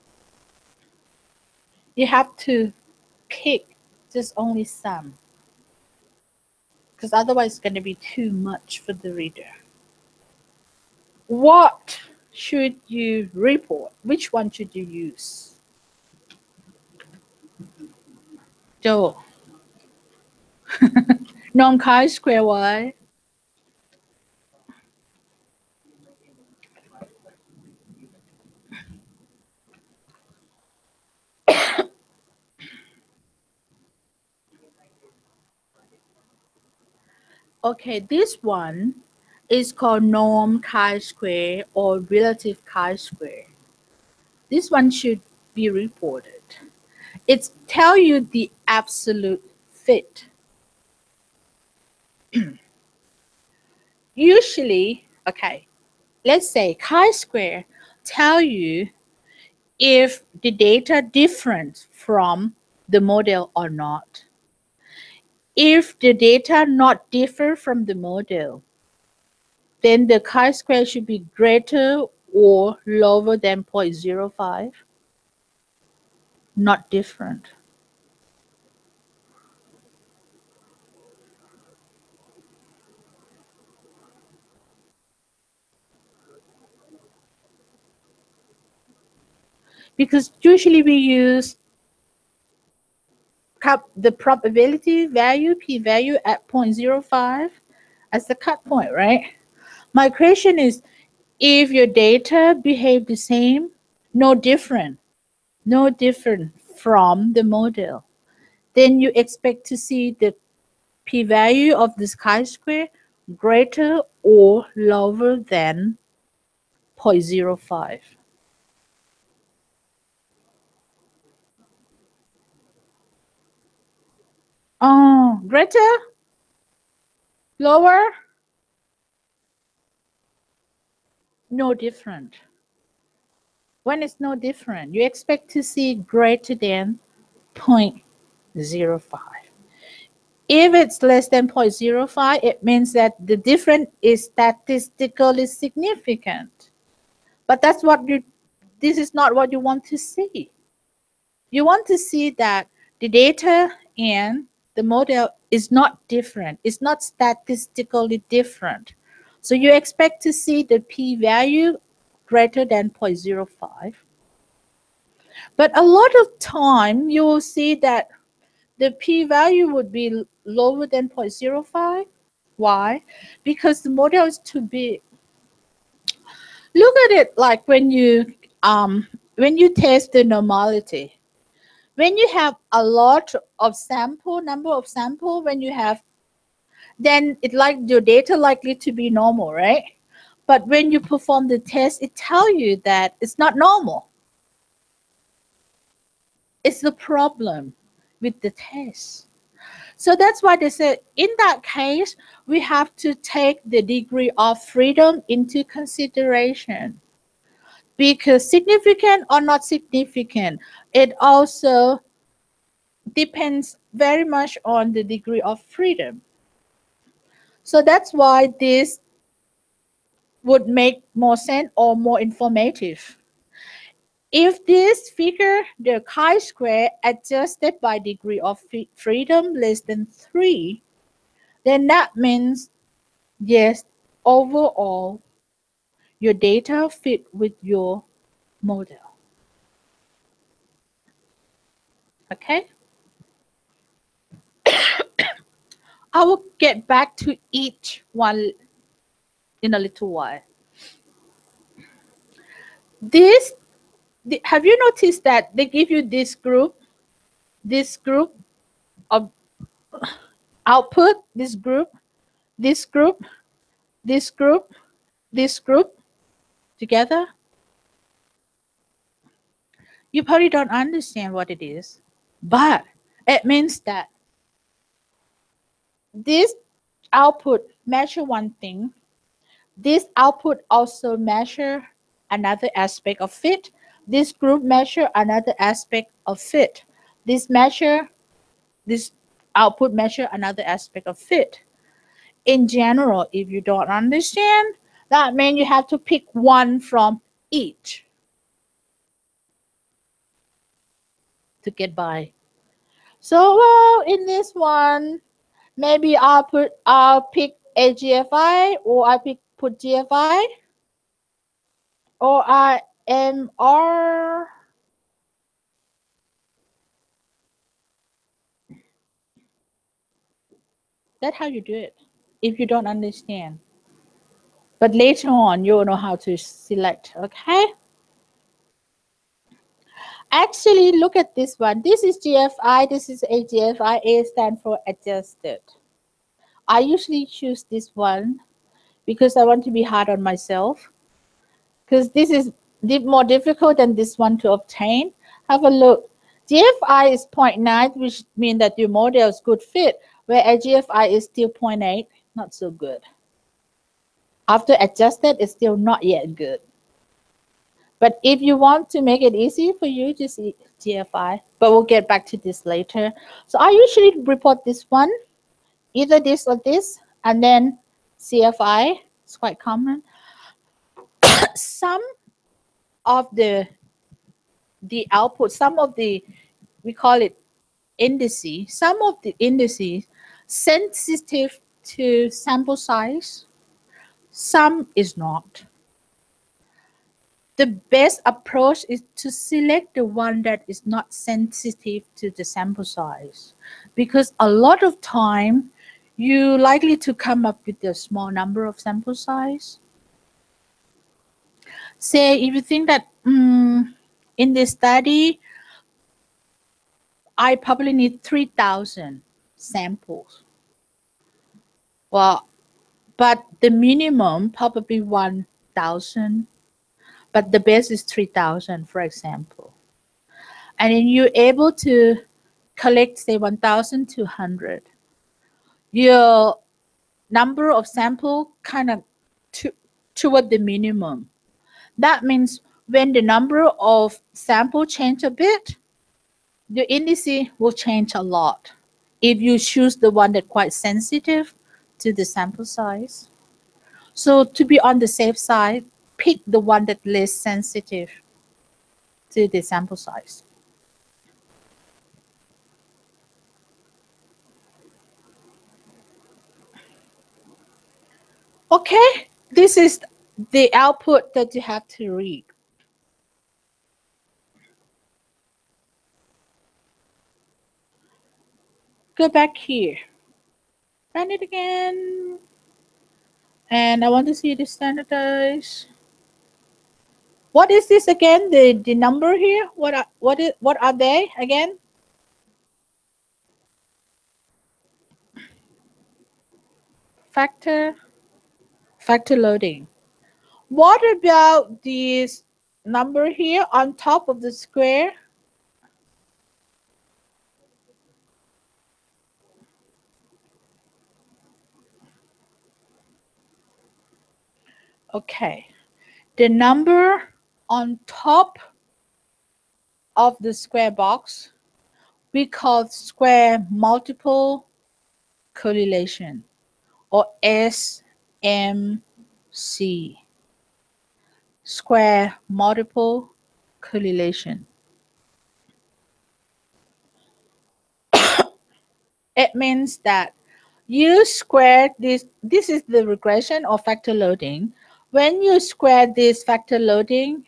You have to pick just only some. Because otherwise it's going to be too much for the reader. What should you report? Which one should you use? Joe. Non chi-square y. Okay, this one is called norm chi-square or relative chi-square. This one should be reported. It tells you the absolute fit. Usually, okay, let's say chi-square tell you if the data different from the model or not. If the data not differ from the model, then the chi-square should be greater or lower than 0.05, not different. Because usually we use the probability value, p-value at 0.05 as the cut point, right? My question is, if your data behave the same, no different from the model, then you expect to see the p-value of this chi-square greater or lower than 0.05. Oh, greater? Lower? No different. When it's no different, you expect to see greater than 0.05. If it's less than 0.05, it means that the difference is statistically significant. But this is not what you want to see. You want to see that the data and the model is not different. It's not statistically different. So you expect to see the p-value greater than 0.05. But a lot of time you will see that the p-value would be lower than 0.05. Why? Because the model is too big. Look at it like when you test the normality. When you have a lot of number of sample, then your data likely to be normal, right? But when you perform the test, it tells you that it's not normal. It's the problem with the test. So that's why they said in that case, we have to take the degree of freedom into consideration. Because significant or not significant, it also depends very much on the degree of freedom. So that's why this would make more sense or more informative. If this figure, the chi-square adjusted by degree of freedom less than 3, then that means yes, overall, your data fit with your model. Okay? I will get back to each one in a little while. This, have you noticed that they give you this group of output, this group, this group, this group, this group together? You probably don't understand what it is, but it means that this output measure one thing. This output also measure another aspect of fit. This group measure another aspect of fit. This output measure another aspect of fit. In general, if you don't understand, that means you have to pick one from each to get by. So well, in this one, maybe I'll pick AGFI or put GFI or IMR. That's how you do it if you don't understand. But later on, you'll know how to select, okay? Actually, look at this one. This is GFI, this is AGFI. A stands for adjusted. I usually choose this one because I want to be hard on myself. Because this is more difficult than this one to obtain. Have a look. GFI is 0.9, which means that your model is good fit, where AGFI is still 0.8, not so good. After adjusted, it's still not yet good. But if you want to make it easy for you, just GFI. But we'll get back to this later. So I usually report this one, either this or this, and then CFI. It's quite common. Some of the output, some of the, we call it indices, some of the indices sensitive to sample size, some is not. The best approach is to select the one that is not sensitive to the sample size, because a lot of time you likely to come up with a small number of sample size. Say if you think that in this study I probably need 3,000 samples. Well, but the minimum probably 1,000, but the base is 3,000, for example. And then you're able to collect, say, 1,200. Your number of sample kind of toward the minimum. That means when the number of sample change a bit, the indice will change a lot. If you choose the one that's quite sensitive to the sample size. So to be on the safe side, pick the one that's less sensitive to the sample size. Okay, this is the output that you have to read. Go back here. Run it again. And I want to see the standardized. What is this again? The number here? What are they again? Factor loading. What about this number here on top of the square? Okay. The number on top of the square box we call square multiple correlation, or SMC, square multiple correlation. It means that you square this is the regression or factor loading. When you square this factor loading,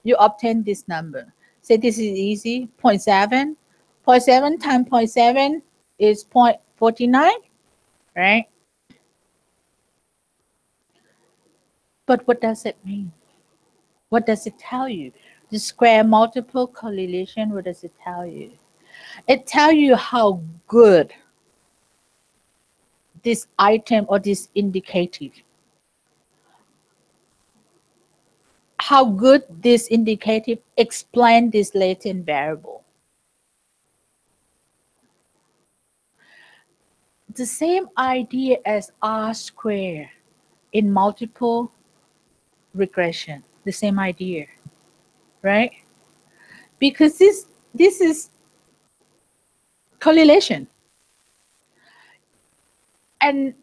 you obtain this number. Say this is easy, 0. 0.7. 0. 0.7 times 0.7 is 0.49, right? But what does it mean? What does it tell you? The square multiple correlation, what does it tell you? It tells you how good this item or this indicative, how good this indicative explain this latent variable. The same idea as R square in multiple regression, the same idea, right? Because this is correlation. And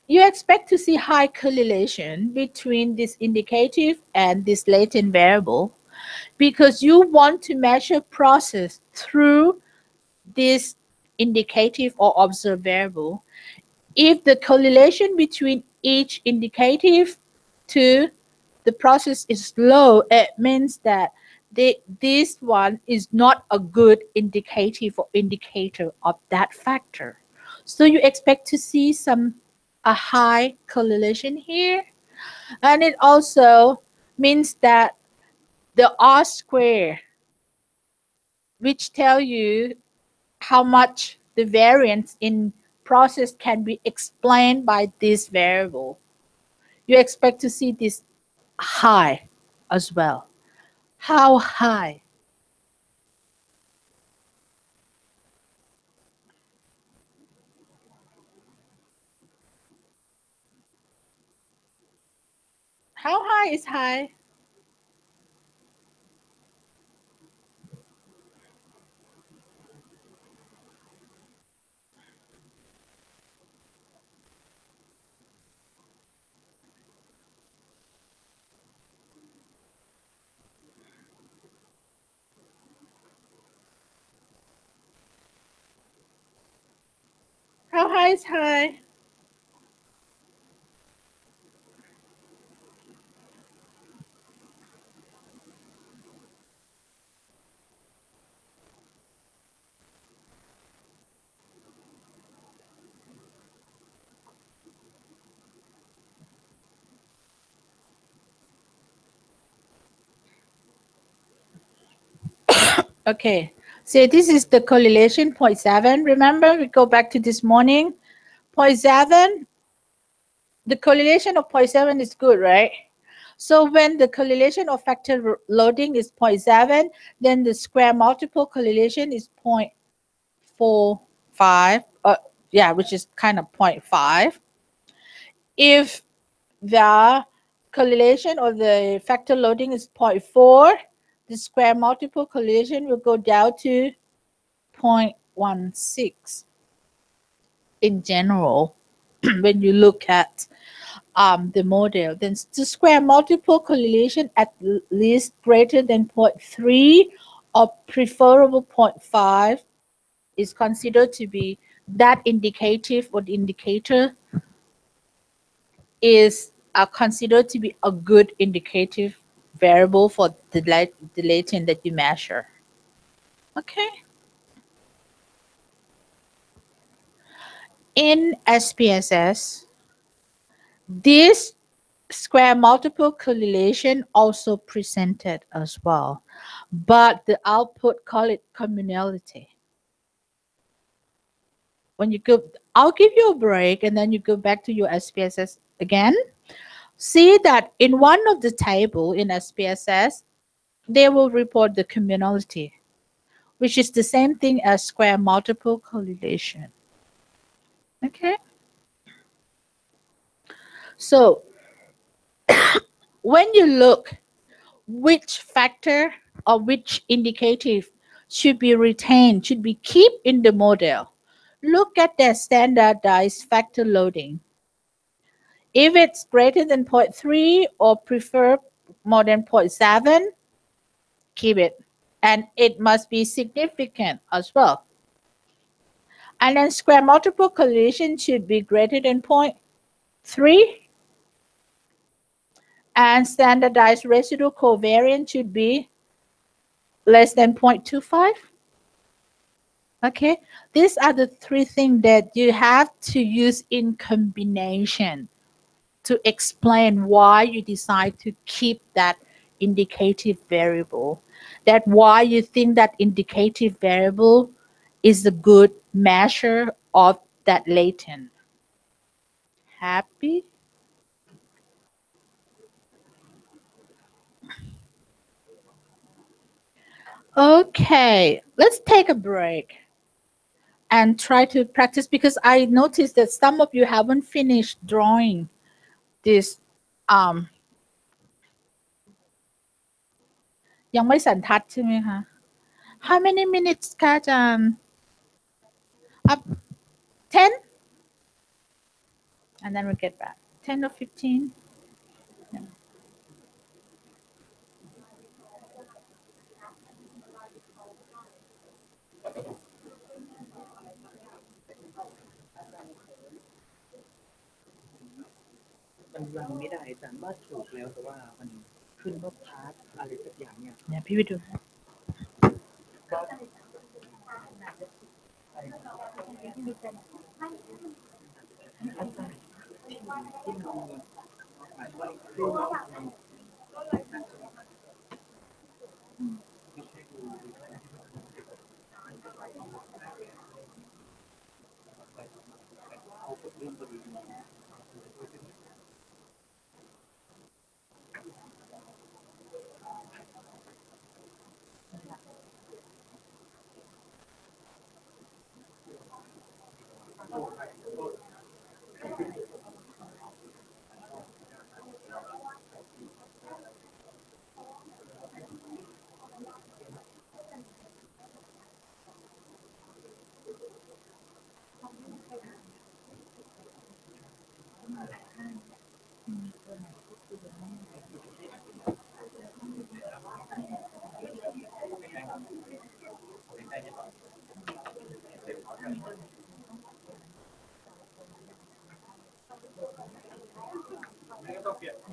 you expect to see high correlation between this indicative and this latent variable because you want to measure process through this indicative or observed variable. If the correlation between each indicative to the process is low, it means that this one is not a good indicative or indicator of that factor. So you expect to see a high correlation here. And it also means that the R square, which tell you how much the variance in process can be explained by this variable, you expect to see this high as well. How high? How high is high? How high is high? Okay, so this is the correlation 0.7. Remember, we go back to this morning. 0.7, the correlation of 0.7 is good, right? So when the correlation of factor loading is 0.7, then the square multiple correlation is 0.45, which is kind of 0.5. If the correlation or the factor loading is 0.4, the square multiple correlation will go down to 0.16 in general. When you look at the model, then the square multiple correlation at least greater than 0.3 or preferable 0.5 is considered to be that indicative or the indicator is considered to be a good indicative variable for the latent that you measure. Okay. In SPSS, this square multiple correlation also presented as well, but the output call it communality. When you go, I'll give you a break and then you go back to your SPSS again. See that in one of the table in SPSS, they will report the communality, which is the same thing as square multiple correlation. Okay. So when you look which factor or which indicative should be retained, should be kept in the model, look at the standardized factor loading. If it's greater than zero point 0.3 or prefer more than 0.7, keep it. And it must be significant as well. And then square multiple collision should be greater than zero point 0.3, and standardized residual covariance should be less than 0.25. Okay, these are the three things that you have to use in combination to explain why you decide to keep that indicative variable. That why you think that indicative variable is a good measure of that latent. Happy? Okay, let's take a break and try to practice, because I noticed that some of you haven't finished drawing this. um ยังไม่สันทัดใช่ไหมคะ How many minutes คะอาจารย์ Up 10, and then we get back 10 or 15. Yeah. มันรันไม่ได้อาจารย์ว่าถูกแล้วแต่ว่ามันขึ้นว่าพาร์ทอะไรสักอย่างเนี่ย เนี่ยพี่ไปดู อาจารย์ที่เราหมายว่าขึ้นเขากดเรื่องพอดี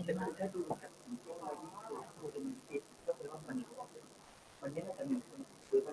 แต่ถ้าดูจากตัวเราตัวมันคิดก็แปลว่ามันน่าจะมีคนหรือว่า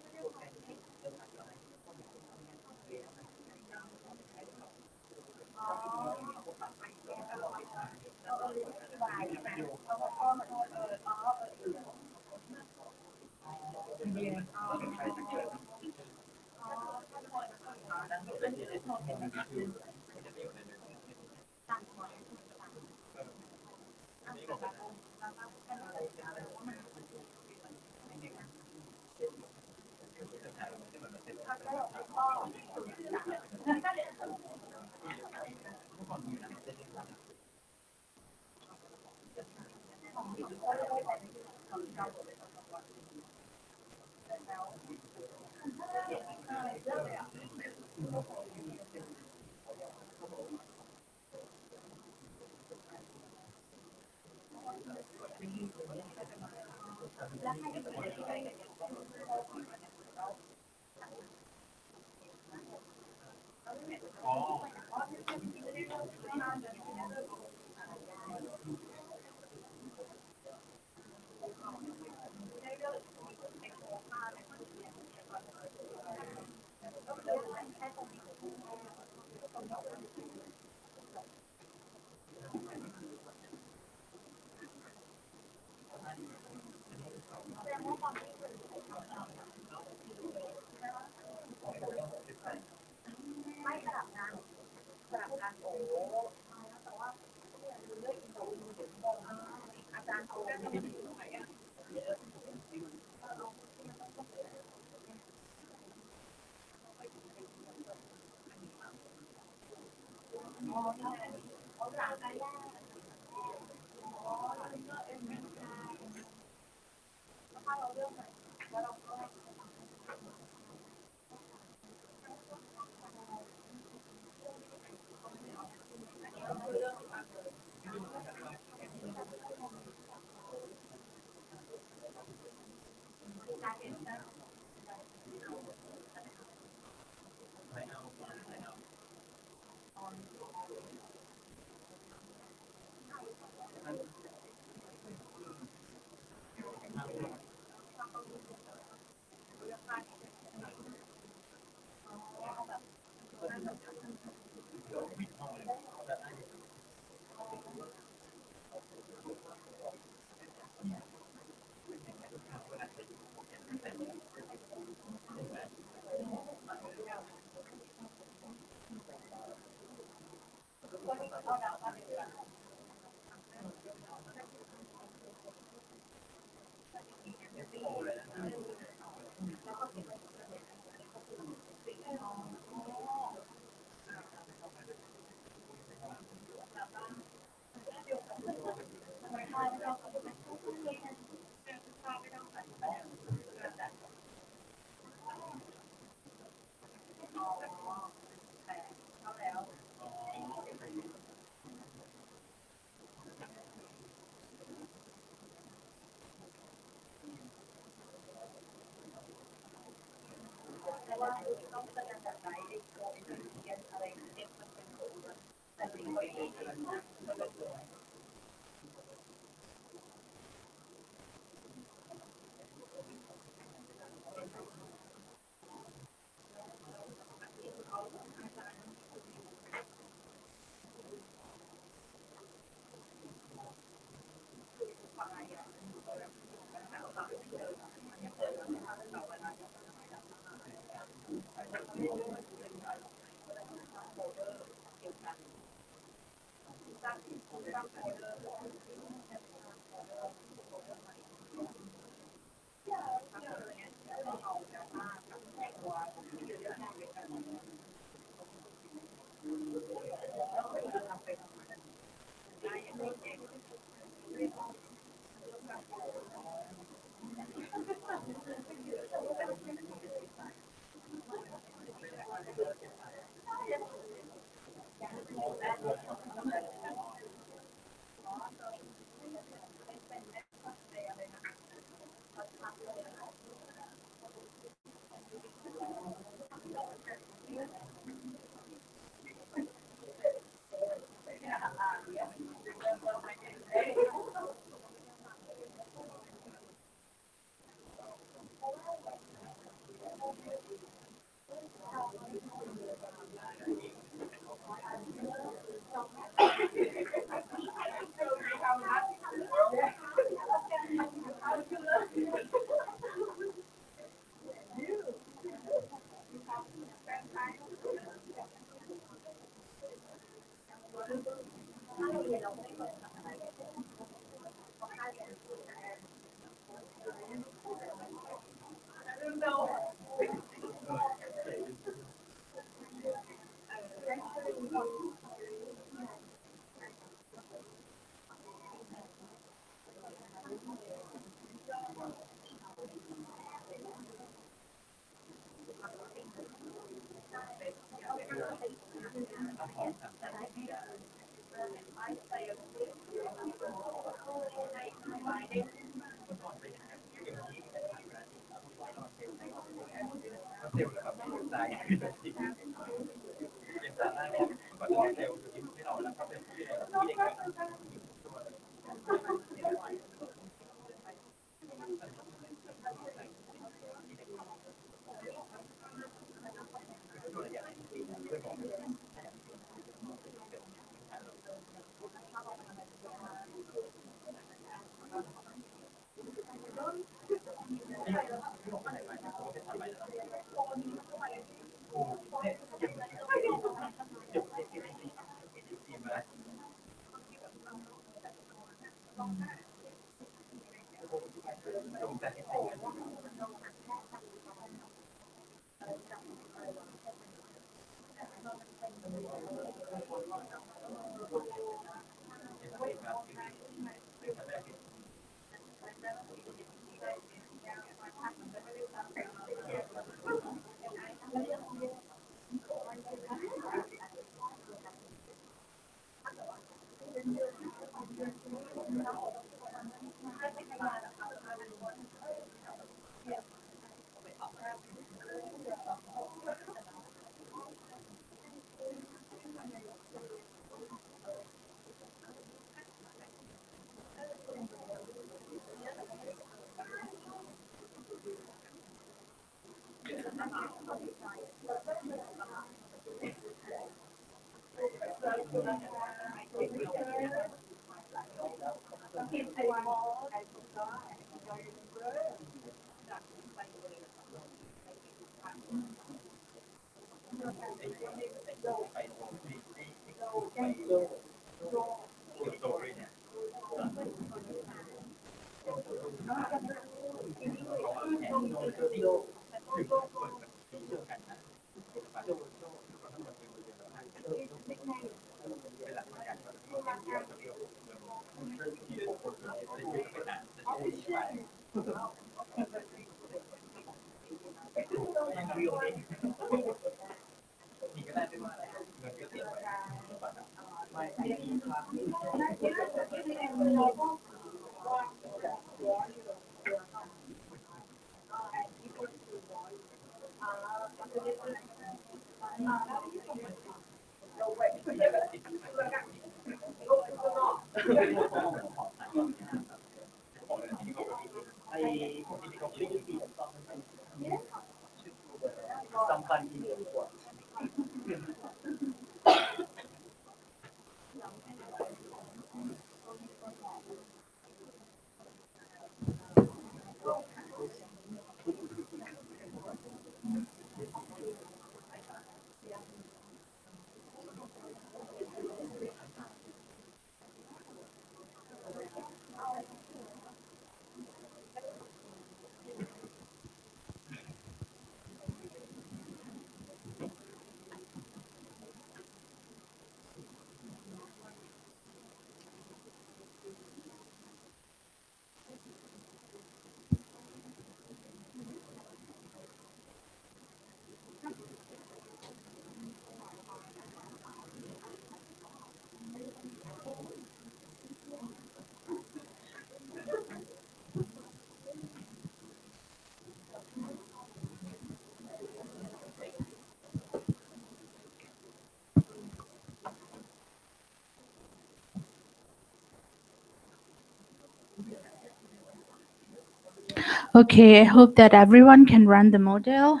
Okay, I hope that everyone can run the model.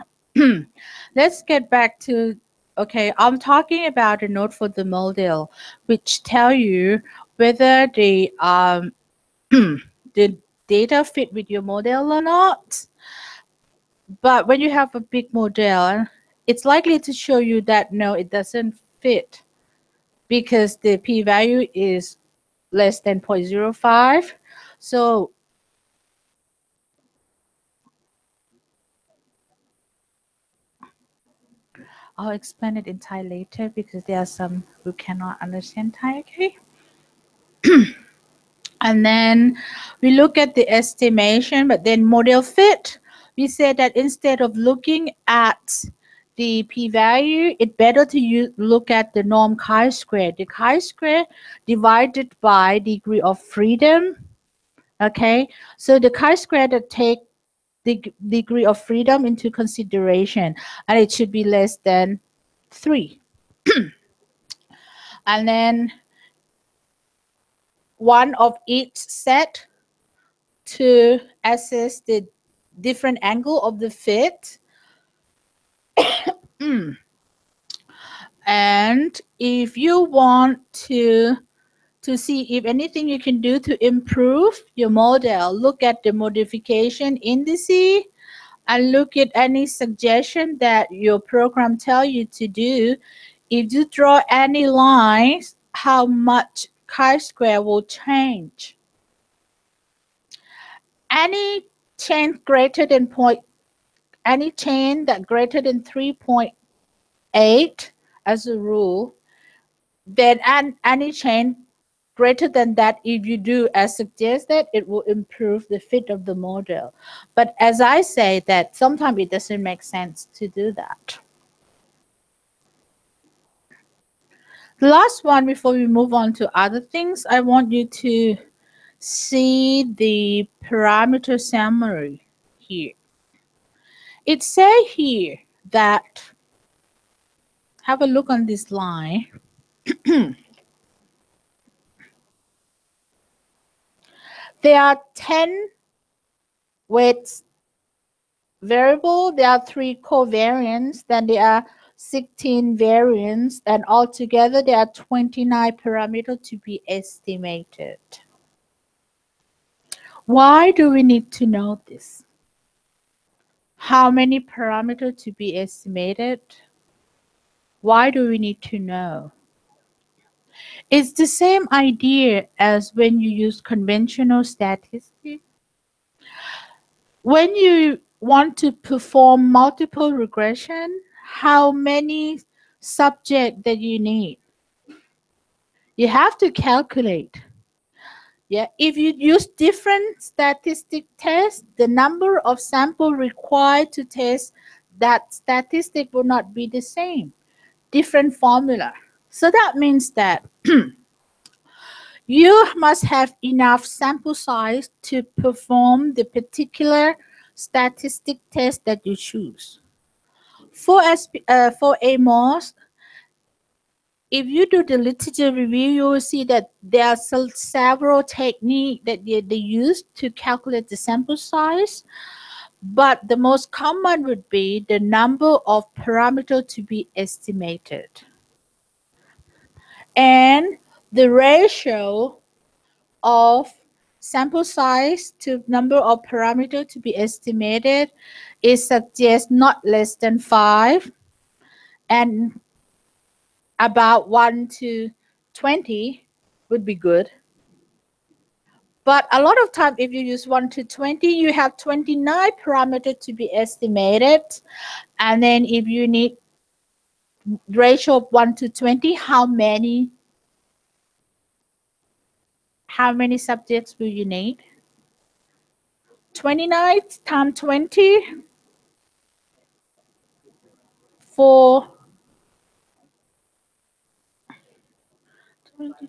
Let's get back to, okay, I'm talking about a node for the model, which tell you whether the data fit with your model or not. But when you have a big model, it's likely to show you that no, it doesn't fit because the p-value is less than 0.05. So I'll explain it in Thai later because there are some who cannot understand Thai, okay? And then we look at the estimation, but then model fit. We said that instead of looking at the p-value, it's better to look at the norm chi-square. The chi-square divided by degree of freedom. Okay, so the chi-square that take degree of freedom into consideration, and it should be less than 3. And then one of each set to assess the different angle of the fit. And if you want to see if anything you can do to improve your model, look at the modification indices and look at any suggestion that your program tell you to do. If you draw any lines, how much chi-square will change. Any change greater than any change that greater than 3.8 as a rule, then any change greater than that, if you do as suggested, it will improve the fit of the model. But as I say, that sometimes it doesn't make sense to do that. The last one before we move on to other things, I want you to see the parameter summary here. It says here that, have a look on this line. There are 10 weights variable, there are 3 covariants, then there are 16 variants, and altogether there are 29 parameters to be estimated. Why do we need to know this? How many parameters to be estimated? Why do we need to know? It's the same idea as when you use conventional statistics. When you want to perform multiple regression, how many subjects that you need? You have to calculate. Yeah, if you use different statistic tests, the number of samples required to test that statistic will not be the same. Different formula. So that means that you must have enough sample size to perform the particular statistic test that you choose. For AMOS, if you do the literature review, you will see that there are several techniques that they use to calculate the sample size. But the most common would be the number of parameters to be estimated. And the ratio of sample size to number of parameters to be estimated is suggest not less than 5 and about 1 to 20 would be good. But a lot of time if you use 1 to 20, you have 29 parameters to be estimated. And then if you need ratio of 1 to 20, how many subjects will you need? 29 times 20 for 20.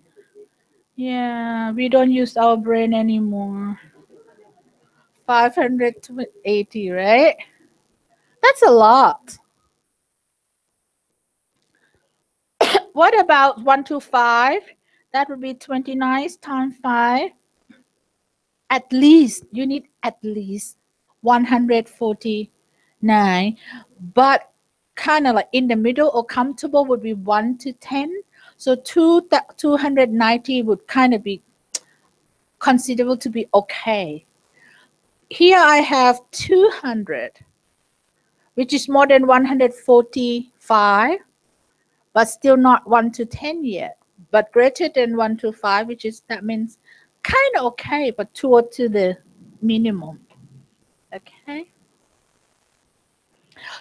Yeah, we don't use our brain anymore. 580, right? That's a lot. What about 1 to 5? That would be 29 times 5. At least, you need at least 149. But kind of like in the middle or comfortable would be 1 to 10. So 290 would kind of be considerable to be okay. Here I have 200, which is more than 145, but still not 1 to 10 yet. But greater than 1 to 5, which is, that means kind of okay, but toward to the minimum. Okay.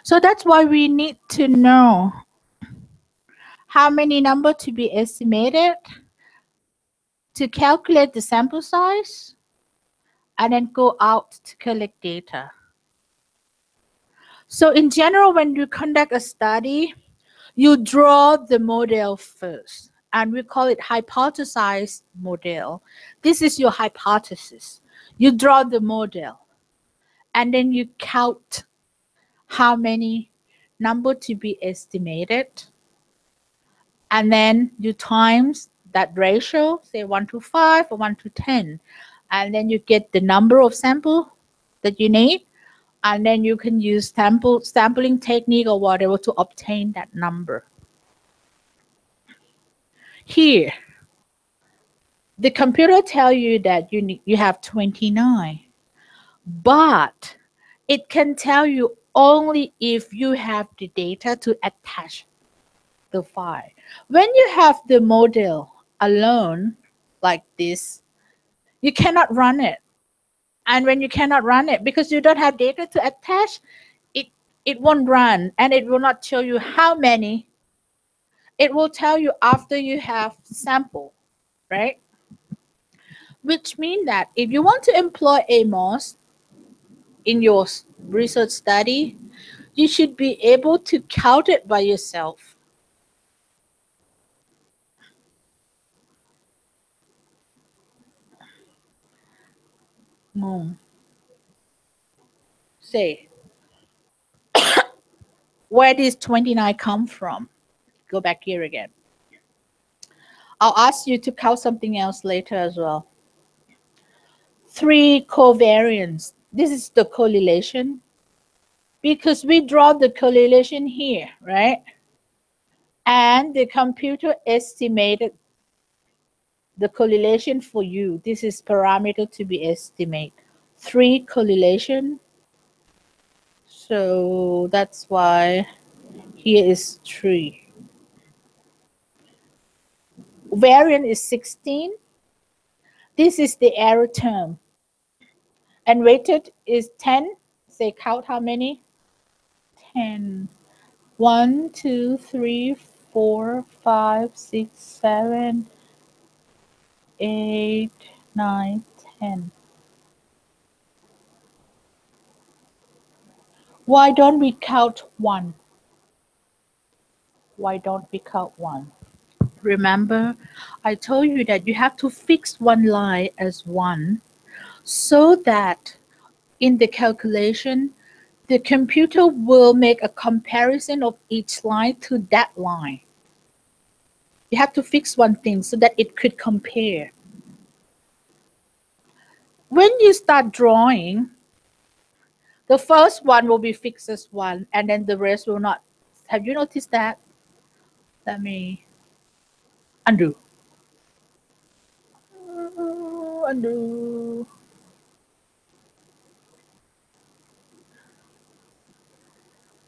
So that's why we need to know how many number to be estimated to calculate the sample size and then go out to collect data. So in general, when you conduct a study, you draw the model first, and we call it hypothesized model. This is your hypothesis. You draw the model, and then you count how many number to be estimated, and then you times that ratio, say 1 to 5 or 1 to 10, and then you get the number of sample that you need, and then you can use sampling technique or whatever to obtain that number. Here, the computer tell you that you have 29, but it can tell you only if you have the data to attach the file. When you have the model alone like this, you cannot run it. And when you cannot run it because you don't have data to attach, it it won't run, and it will not show you how many. It will tell you after you have sample, right? Which means that if you want to employ AMOS in your research study, you should be able to count it by yourself. Mm. Say, where does 29 come from? Go back here again. I'll ask you to count something else later as well. 3 covariance. This is the correlation because we draw the correlation here, right? And the computer estimated the correlation for you. This is parameter to be estimated. 3 correlation. So that's why here is 3. Variant is 16. This is the error term. And weighted is 10. Say count how many? 10. 1, 2, 3, 4, 5, 6, 7, 8, 9, 10. Why don't we count 1? Why don't we count 1? Remember, I told you that you have to fix one line as 1 so that in the calculation, the computer will make a comparison of each line to that line. You have to fix one thing so that it could compare. When you start drawing, the first one will be fixed as 1, and then the rest will not. Have you noticed that? Let me undo. Undo.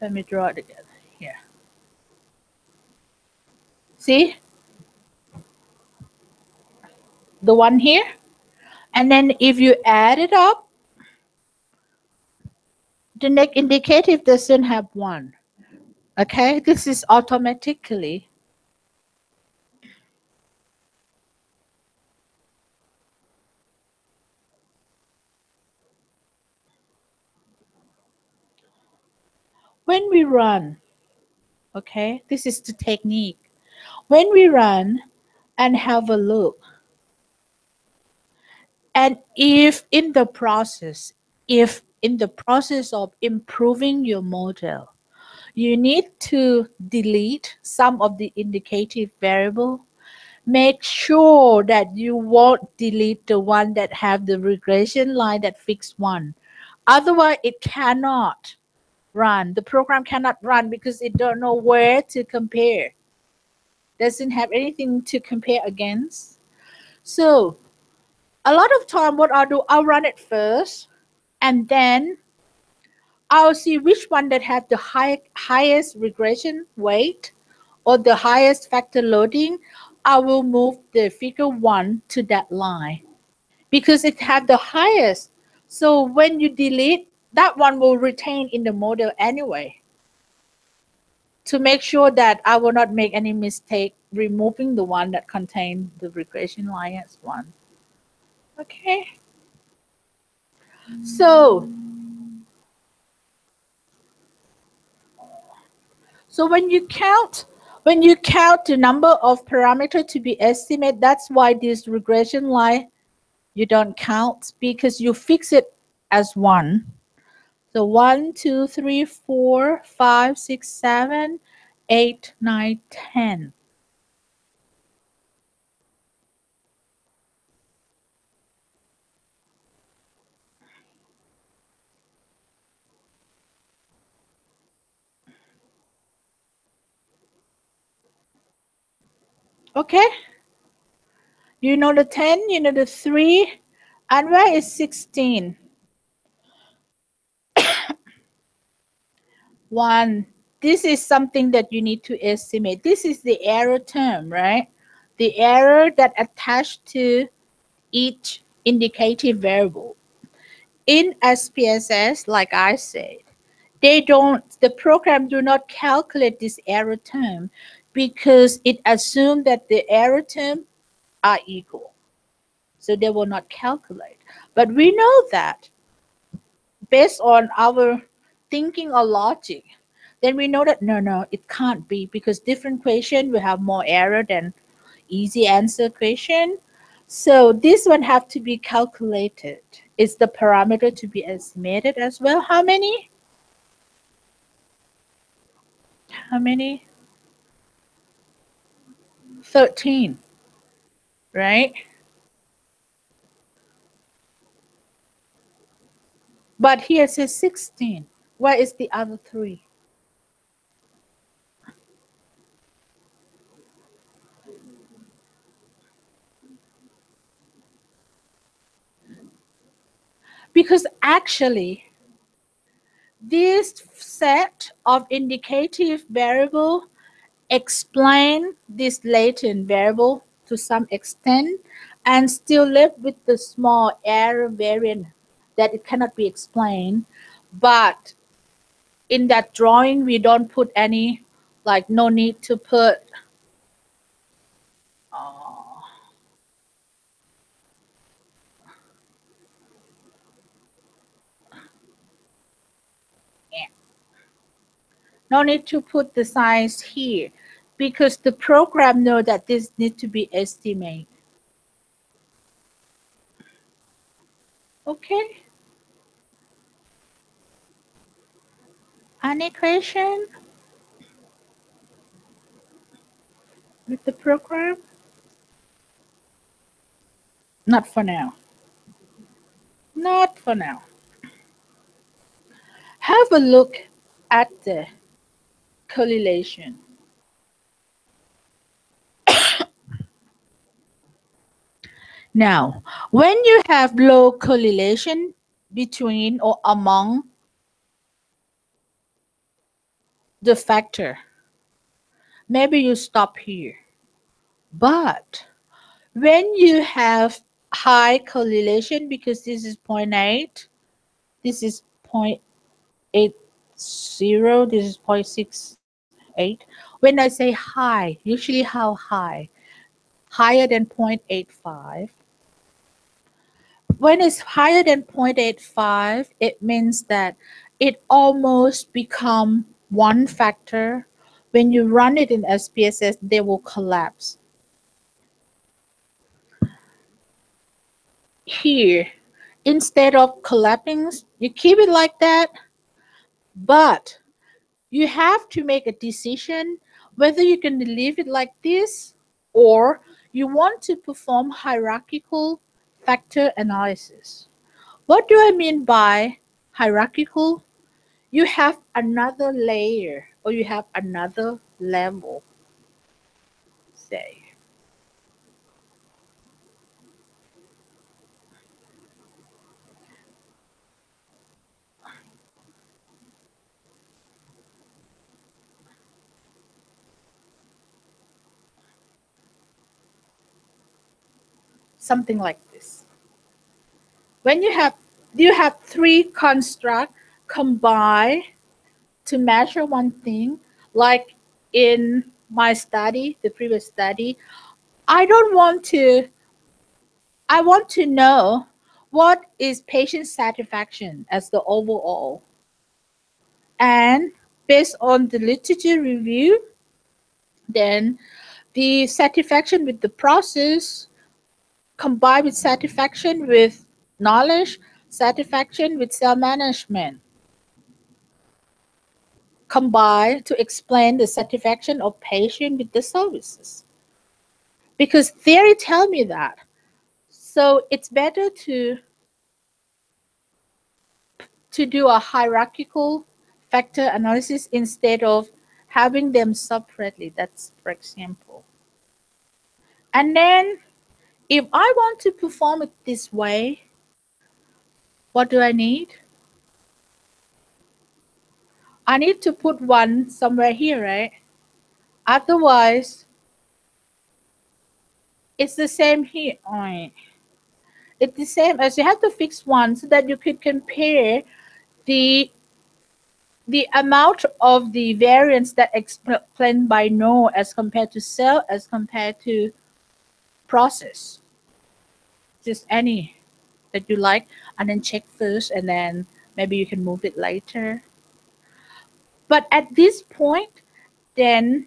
Let me draw it again. Here. See? The one here? And then if you add it up, the next indicative doesn't have 1. Okay? This is automatically. When we run, okay, this is the technique. When we run and have a look, and if in the process of improving your model, you need to delete some of the indicative variable, make sure that you won't delete the one that have the regression line that fixed 1. Otherwise, it cannot run. The program cannot run because it don't know where to compare. Doesn't have anything to compare against. So a lot of time what I'll do, I'll run it first, and then I'll see which one that have the highest regression weight or the highest factor loading. I will move the figure 1 to that line because it have the highest. So when you delete, that one will retain in the model anyway, to make sure that I will not make any mistake removing the one that contain the regression line as 1. Okay. So when you count the number of parameters to be estimated, that's why this regression line you don't count, because you fix it as 1. So 1, 2, 3, 4, 5, 6, 7, 8, 9, 10. Okay? You know the 10, you know the 3, and where is 16? 1. This is something that you need to estimate. This is the error term, right? The error that attached to each indicative variable. In SPSS, like I said, the program do not calculate this error term because it assumes that the error term are equal. So they will not calculate. But we know that based on our thinking or logic, then we know that no, it can't be because different question will have more error than easy answer question. So this one have to be calculated. Is the parameter to be estimated as well? How many? How many? 13, right? But here it says 16. Where is the other three? Because actually, this set of indicative variable explain this latent variable to some extent and still live with the small error variant that it cannot be explained. But in that drawing, we don't put any, like no need to put uh, no need to put the signs here because the program know that this need to be estimated. Okay, any question with the program? Not for now. Not for now. Have a look at the correlation. Now, when you have low correlation between or among the factor, maybe you stop here. But when you have high correlation, because this is zero point 0.8, this is 0.80, this is 0.68. When I say high, usually how high? Higher than 0.85. When it's higher than 0.85, it means that it almost become one factor. When you run it in SPSS, they will collapse. Here, instead of collapsing, you keep it like that, but you have to make a decision whether you can leave it like this or you want to perform hierarchical factor analysis. What do I mean by hierarchical? You have another layer or you have another level, say. Something like this. When you have three constructs combined to measure one thing, like in my study, the previous study, I don't want to I want to know what is patient satisfaction as the overall. And based on the literature review, then the satisfaction with the process combined with satisfaction with knowledge, satisfaction with self management. combine to explain the satisfaction of patient with the services. Because theory tell me that. So it's better to do a hierarchical factor analysis instead of having them separately. That's for example. And then if I want to perform it this way, what do I need? I need to put one somewhere here, right? Otherwise, it's the same here. Oh, it's the same as you have to fix one so that you could compare the the amount of the variance that explained by no as compared to cell as compared to process. Just any that you like, and then check first, and then maybe you can move it later. But at this point, then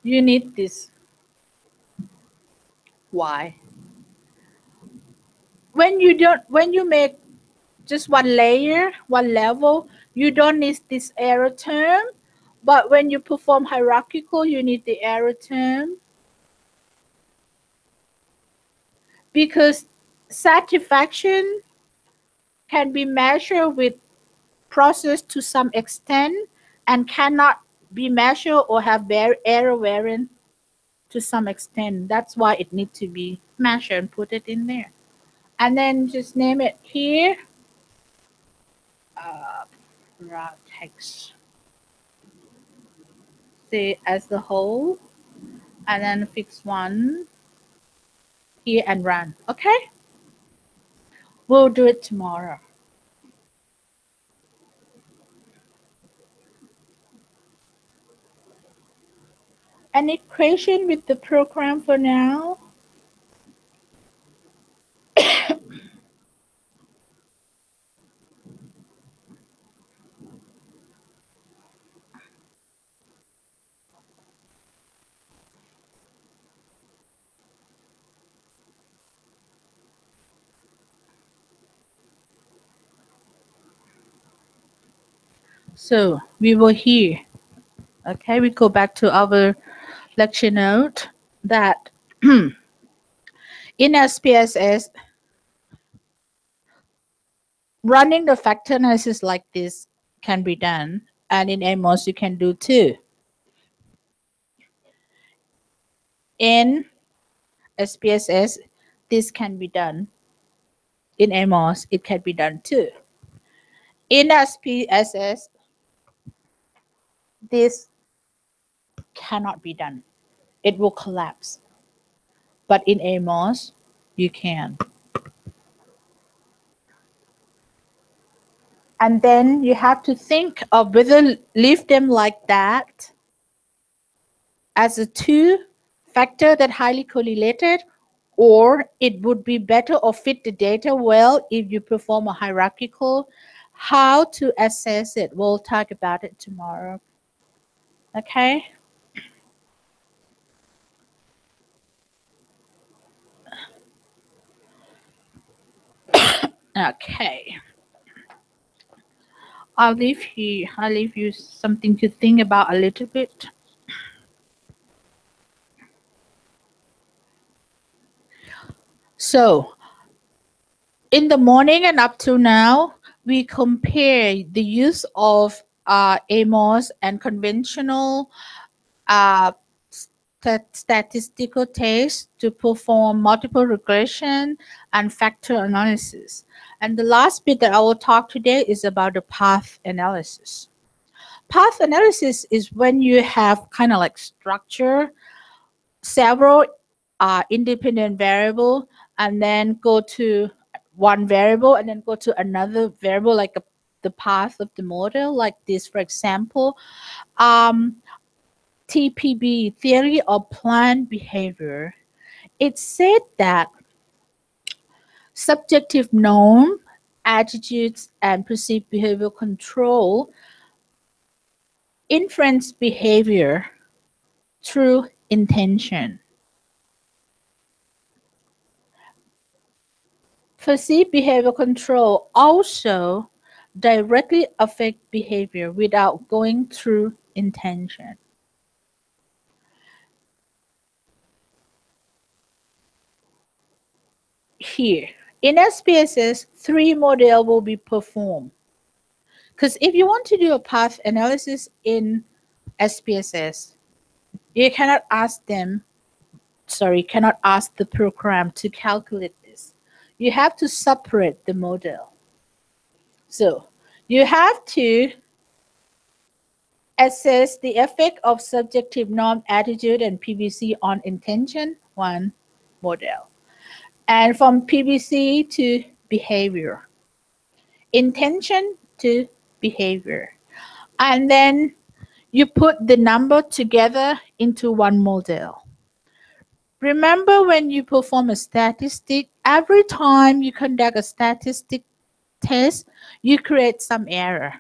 you need this. Why? When you make just one layer, one level, you don't need this error term. But when you perform hierarchical, you need the error term because satisfaction can be measured with process to some extent and cannot be measured or have error variance to some extent. That's why it needs to be measured and put it in there. And then just name it here. Raw text. Say as the whole. And then fix one here and run. Okay? We'll do it tomorrow. Any question with the program for now? So we were here. Okay, we go back to our lecture note that in SPSS, running the factor analysis like this can be done, and in AMOS you can do too. In SPSS, this can be done. In AMOS, it can be done too. In SPSS, this cannot be done. It will collapse. But in AMOS, you can. And then you have to think of whether leave them like that as a two factor that highly correlated, or it would be better or fit the data well if you perform a hierarchical. How to assess it, we'll talk about it tomorrow. Okay? Okay. I'll leave you something to think about a little bit. So, in the morning and up to now, we compare the use of AMOS and conventional uh, statistical tests to perform multiple regression and factor analysis. And the last bit that I will talk today is about the path analysis. Path analysis is when you have kind of like structure several independent variable and then go to one variable and then go to another variable like the path of the model like this. For example, TPB, theory of planned behavior, it said that subjective norm, attitudes, and perceived behavior control influence behavior through intention. Perceived behavior control also directly affect behavior without going through intention. Here, in SPSS, three model will be performed. Because if you want to do a path analysis in SPSS, you cannot ask them, cannot ask the program to calculate this. You have to separate the model. So you have to assess the effect of subjective norm, attitude, and PBC on intention, one model. And from PBC to behavior, intention to behavior. And then you put the number together into one model. Remember when you perform a statistic, every time you conduct a statistic test, you create some error.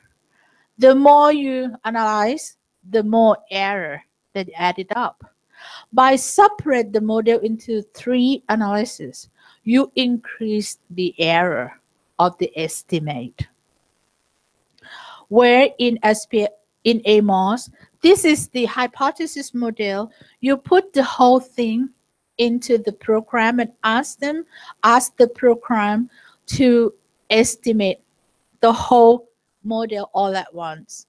The more you analyze, the more error that added up. By separate the model into three analyses, you increase the error of the estimate. Where in in AMOS, this is the hypothesis model. You put the whole thing into the program and ask the program to estimate the whole model all at once.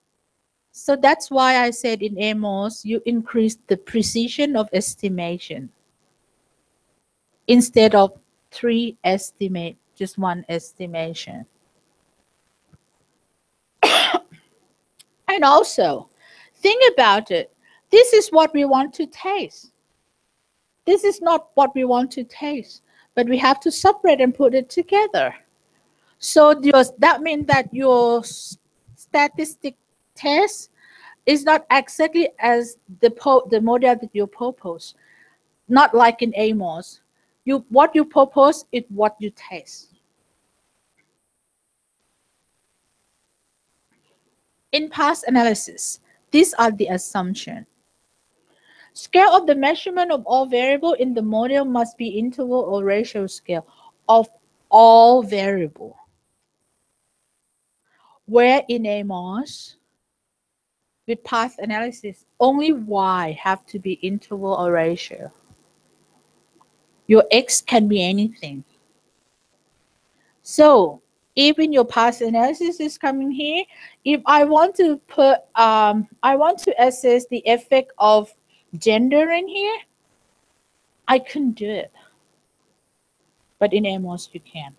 So that's why I said in AMOS, you increase the precision of estimation instead of three estimate, just one estimation. And also, think about it. This is what we want to taste. This is not what we want to taste, but we have to separate and put it together. So that means that your statistic test is not exactly as the model that you propose. Not like in AMOS. What you propose is what you test. In past analysis, these are the assumptions. Scale of the measurement of all variable in the model must be interval or ratio scale of all variable. Where in AMOS, with path analysis, only Y have to be interval or ratio. Your X can be anything. So if in your path analysis is coming here, if I want to put, I want to assess the effect of gender in here, I couldn't do it. But in AMOS, you can.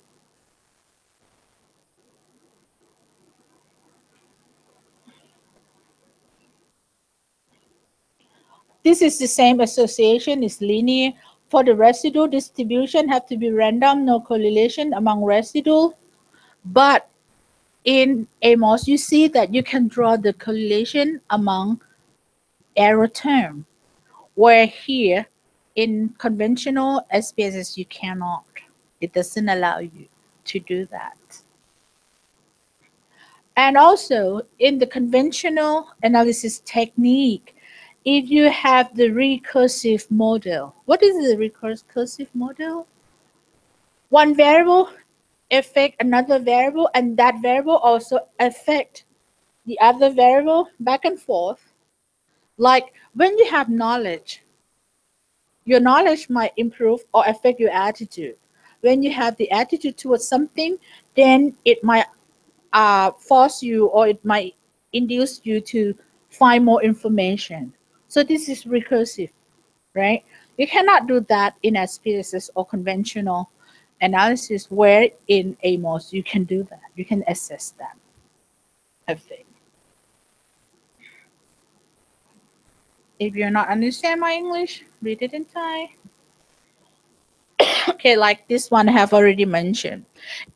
This is the same association, is linear. For the residual distribution, have to be random, no correlation among residual. But in AMOS, you see that you can draw the correlation among error term, where here in conventional SPSS, you cannot. It doesn't allow you to do that. And also in the conventional analysis technique, if you have the recursive model, what is the recursive model? One variable affect another variable, and that variable also affect the other variable back and forth. Like when you have knowledge, your knowledge might improve or affect your attitude. When you have the attitude towards something, then it might force you or it might induce you to find more information. So this is recursive, right? You cannot do that in SPSS or conventional analysis, where in AMOS you can do that. You can assess that effect. If you're not understand my English, read it in Thai. Okay, like this one I have already mentioned.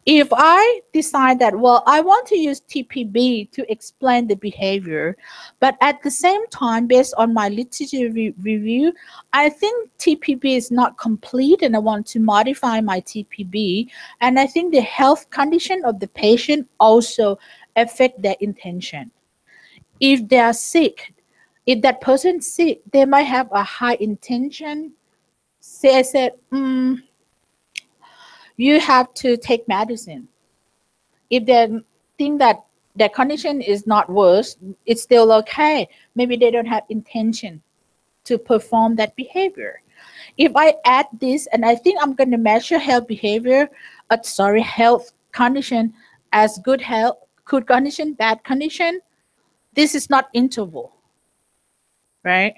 If I decide that, well, I want to use TPB to explain the behavior, but at the same time, based on my literature review, I think TPB is not complete and I want to modify my TPB. And I think the health condition of the patient also affect their intention. If they are sick, if that person is sick, they might have a high intention. Say I said, you have to take medicine. If they think that their condition is not worse, it's still okay. Maybe they don't have intention to perform that behavior. If I add this and I think I'm going to measure health behavior, health condition as good health, good condition, bad condition, this is not interval, right?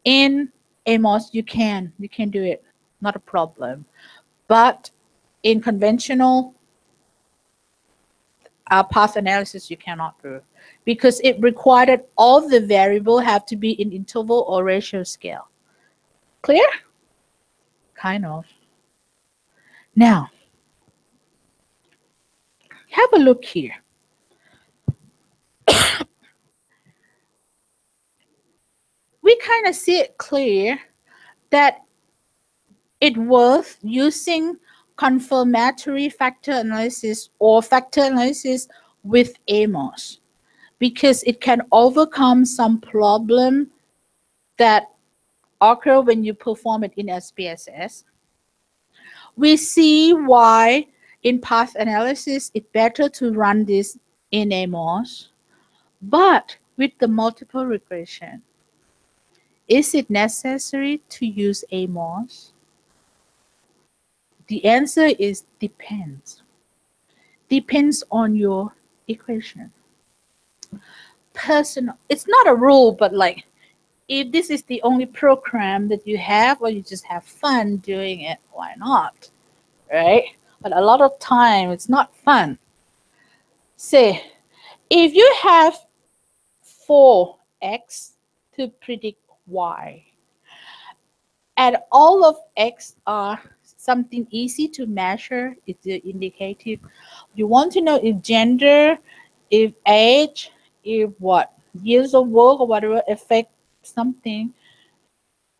In AMOS, you can do it, not a problem. But in conventional path analysis, you cannot do because it required that all the variable have to be in interval or ratio scale. Clear? Kind of. Now, have a look here. We kind of see it clear that it worth using confirmatory factor analysis or factor analysis with AMOS because it can overcome some problem that occur when you perform it in SPSS. We see why in path analysis it's better to run this in AMOS, but with the multiple regression, is it necessary to use AMOS? The answer is depends. Depends on your equation. Personal, it's not a rule, but like if this is the only program that you have or you just have fun doing it, why not? Right? But a lot of time it's not fun. Say, if you have 4x to predict y, and all of x are something easy to measure, it's indicative. You want to know if gender, if age, if what years of work or whatever affect something,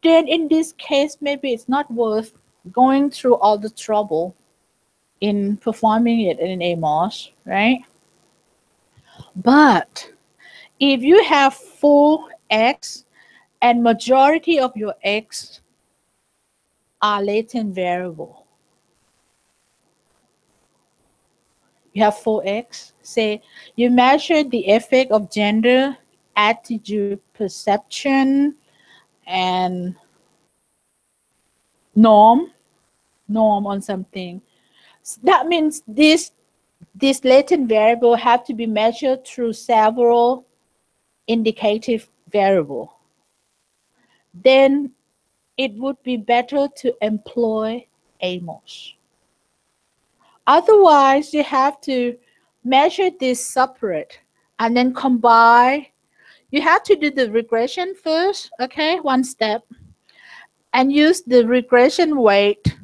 then in this case maybe it's not worth going through all the trouble in performing it in AMOS, right? But if you have full x and majority of your x are latent variable, you have full x, say you measure the effect of gender, attitude, perception, and norm, norm on something. That means this latent variable have to be measured through several indicative variable. Then it would be better to employ AMOS. Otherwise, you have to measure this separate and then combine. You have to do the regression first, okay, one step, and use the regression weight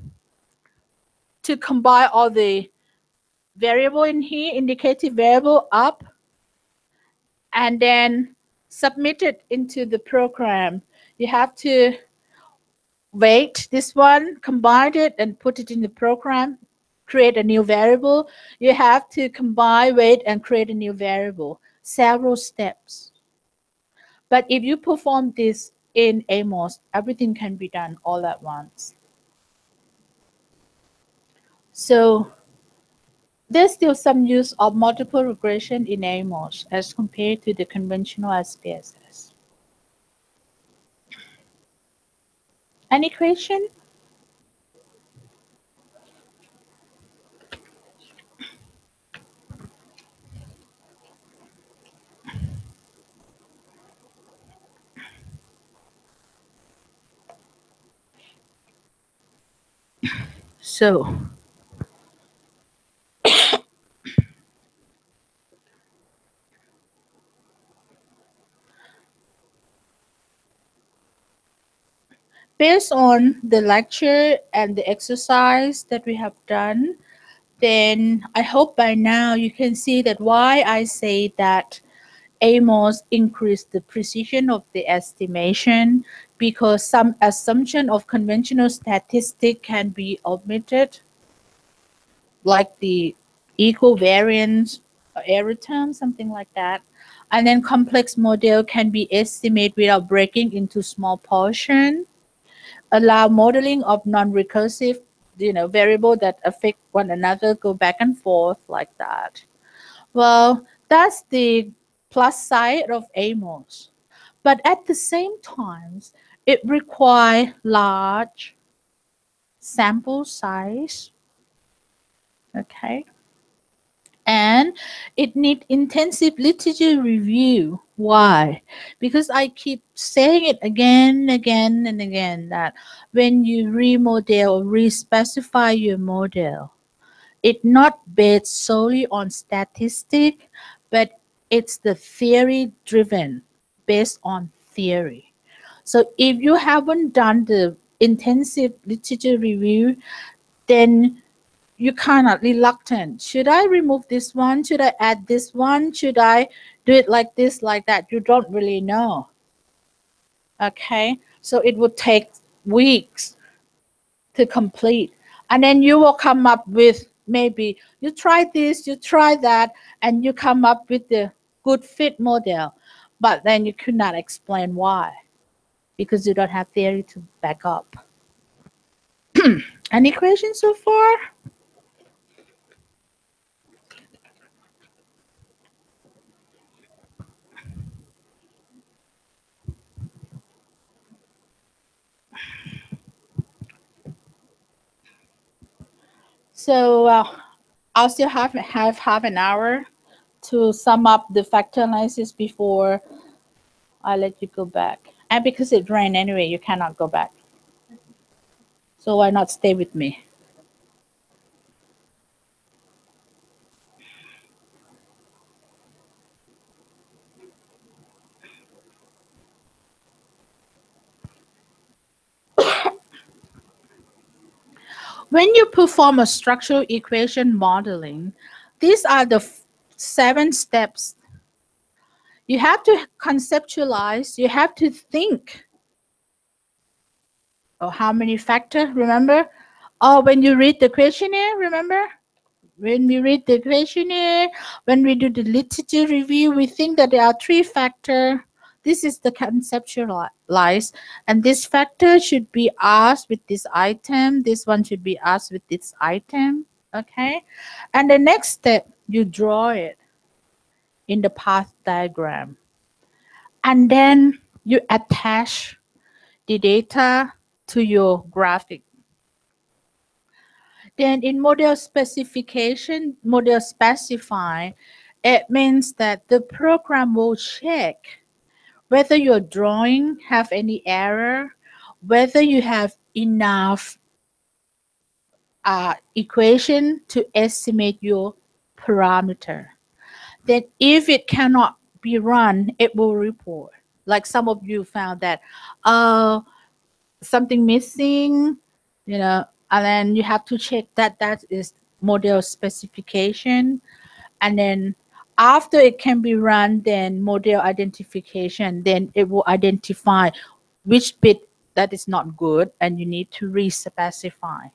to combine all the variable in here, indicative variable up, and then submit it into the program. You have to weight this one, combine it, and put it in the program, create a new variable. You have to combine, weight, and create a new variable. Several steps. But if you perform this in AMOS, everything can be done all at once. So there's still some use of multiple regression in AMOS as compared to the conventional SPSS. Any question? So based on the lecture and the exercise that we have done, then I hope by now you can see that why I say that AMOS increase the precision of the estimation because some assumption of conventional statistic can be omitted, like the equivariance error term, something like that. And then complex model can be estimated without breaking into small portion, allow modeling of non-recursive variable that affect one another go back and forth like that. Well, that's the plus side of AMOS. But at the same time, it requires large sample size, okay? And it need intensive literature review. Why? Because I keep saying it again, again, and again that when you remodel or re-specify your model, it's not based solely on statistic, but it's the theory driven, based on theory. So if you haven't done the intensive literature review, then you kind of reluctant. Should I remove this one? Should I add this one? Should I do it like this, like that? You don't really know. Okay. So it would take weeks to complete. And then you will come up with maybe you try this, you try that, and you come up with the good fit model. But then you could not explain why because you don't have theory to back up. Any questions so far? So I'll still have half an hour to sum up the factor analysis before I let you go back. And because it rained anyway, you cannot go back. So why not stay with me? When you perform a structural equation modeling, these are the 7 steps. You have to conceptualize, you have to think. Oh, how many factors? Remember? Oh, when you read the questionnaire, remember? When we read the questionnaire, when we do the literature review, we think that there are 3 factors. This is the conceptualize, and this factor should be asked with this item. This one should be asked with this item. Okay, and the next step, you draw it in the path diagram, and then you attach the data to your graphic. Then in model specification, model specify, it means that the program will check whether your drawing have any error, whether you have enough equation to estimate your parameter. Then if it cannot be run, it will report. Like some of you found that, something missing, and then you have to check that that is model specification. And then after it can be run, then model identification, then it will identify which bit that is not good and you need to re-specify.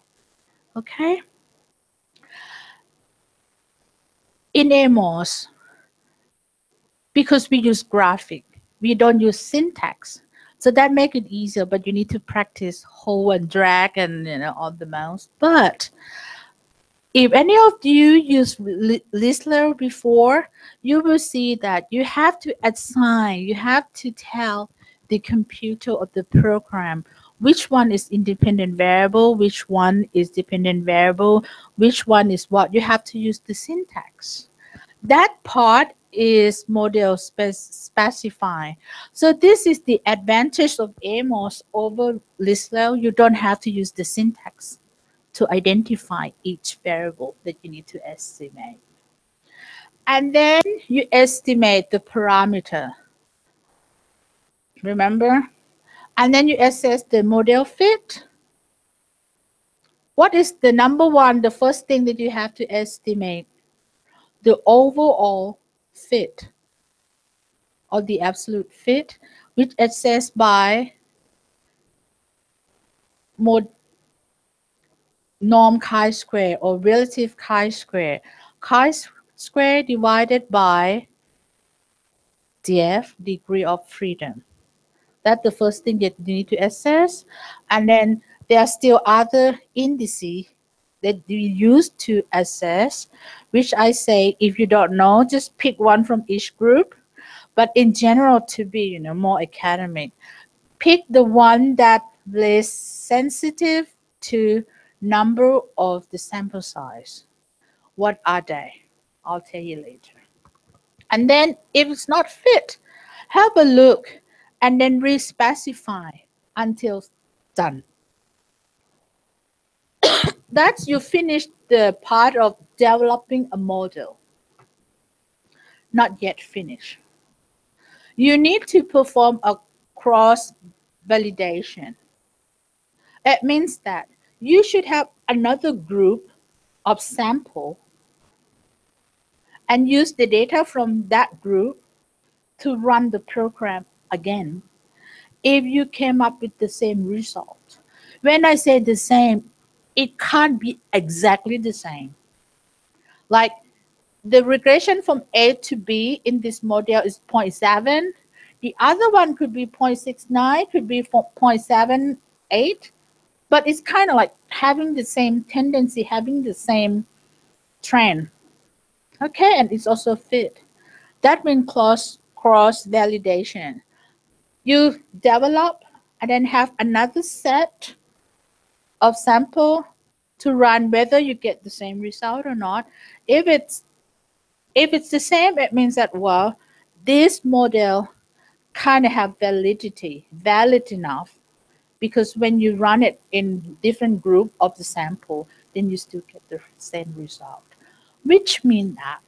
Okay? In AMOS, because we use graphic, we don't use syntax. So that make it easier, but you need to practice hold and drag and on the mouse. But if any of you use Listener before, you will see that you have to assign, you have to tell the computer of the program which one is independent variable, which one is dependent variable, which one is what. You have to use the syntax. That part is model specify. So this is the advantage of AMOS over Listener. You don't have to use the syntax to identify each variable that you need to estimate. And then you estimate the parameter. Remember? And then you assess the model fit. What is the number one, the first thing that you have to estimate? The overall fit or the absolute fit, which assessed by norm chi-square or relative chi-square. Chi-square divided by df, degree of freedom. That's the first thing that you need to assess. And then there are still other indices that you use to assess, which I say if you don't know, just pick one from each group. But in general, to be more academic, pick the one that less sensitive to number of the sample size. What are they? I'll tell you later. And then if it's not fit, have a look and then re-specify until done. That's you finished the part of developing a model, not yet finished. You need to perform a cross validation. It means that you should have another group of sample and use the data from that group to run the program again if you came up with the same result. When I say the same, it can't be exactly the same. Like the regression from A to B in this model is 0.7. The other one could be 0.69, could be 0.78, but it's kind of like having the same tendency, having the same trend. Okay, and it's also fit. That means cross validation. You develop and then have another set of sample to run whether you get the same result or not. If it's the same, it means that well, this model kind of have validity, valid enough, because when you run it in different group of the sample, then you still get the same result. Which means that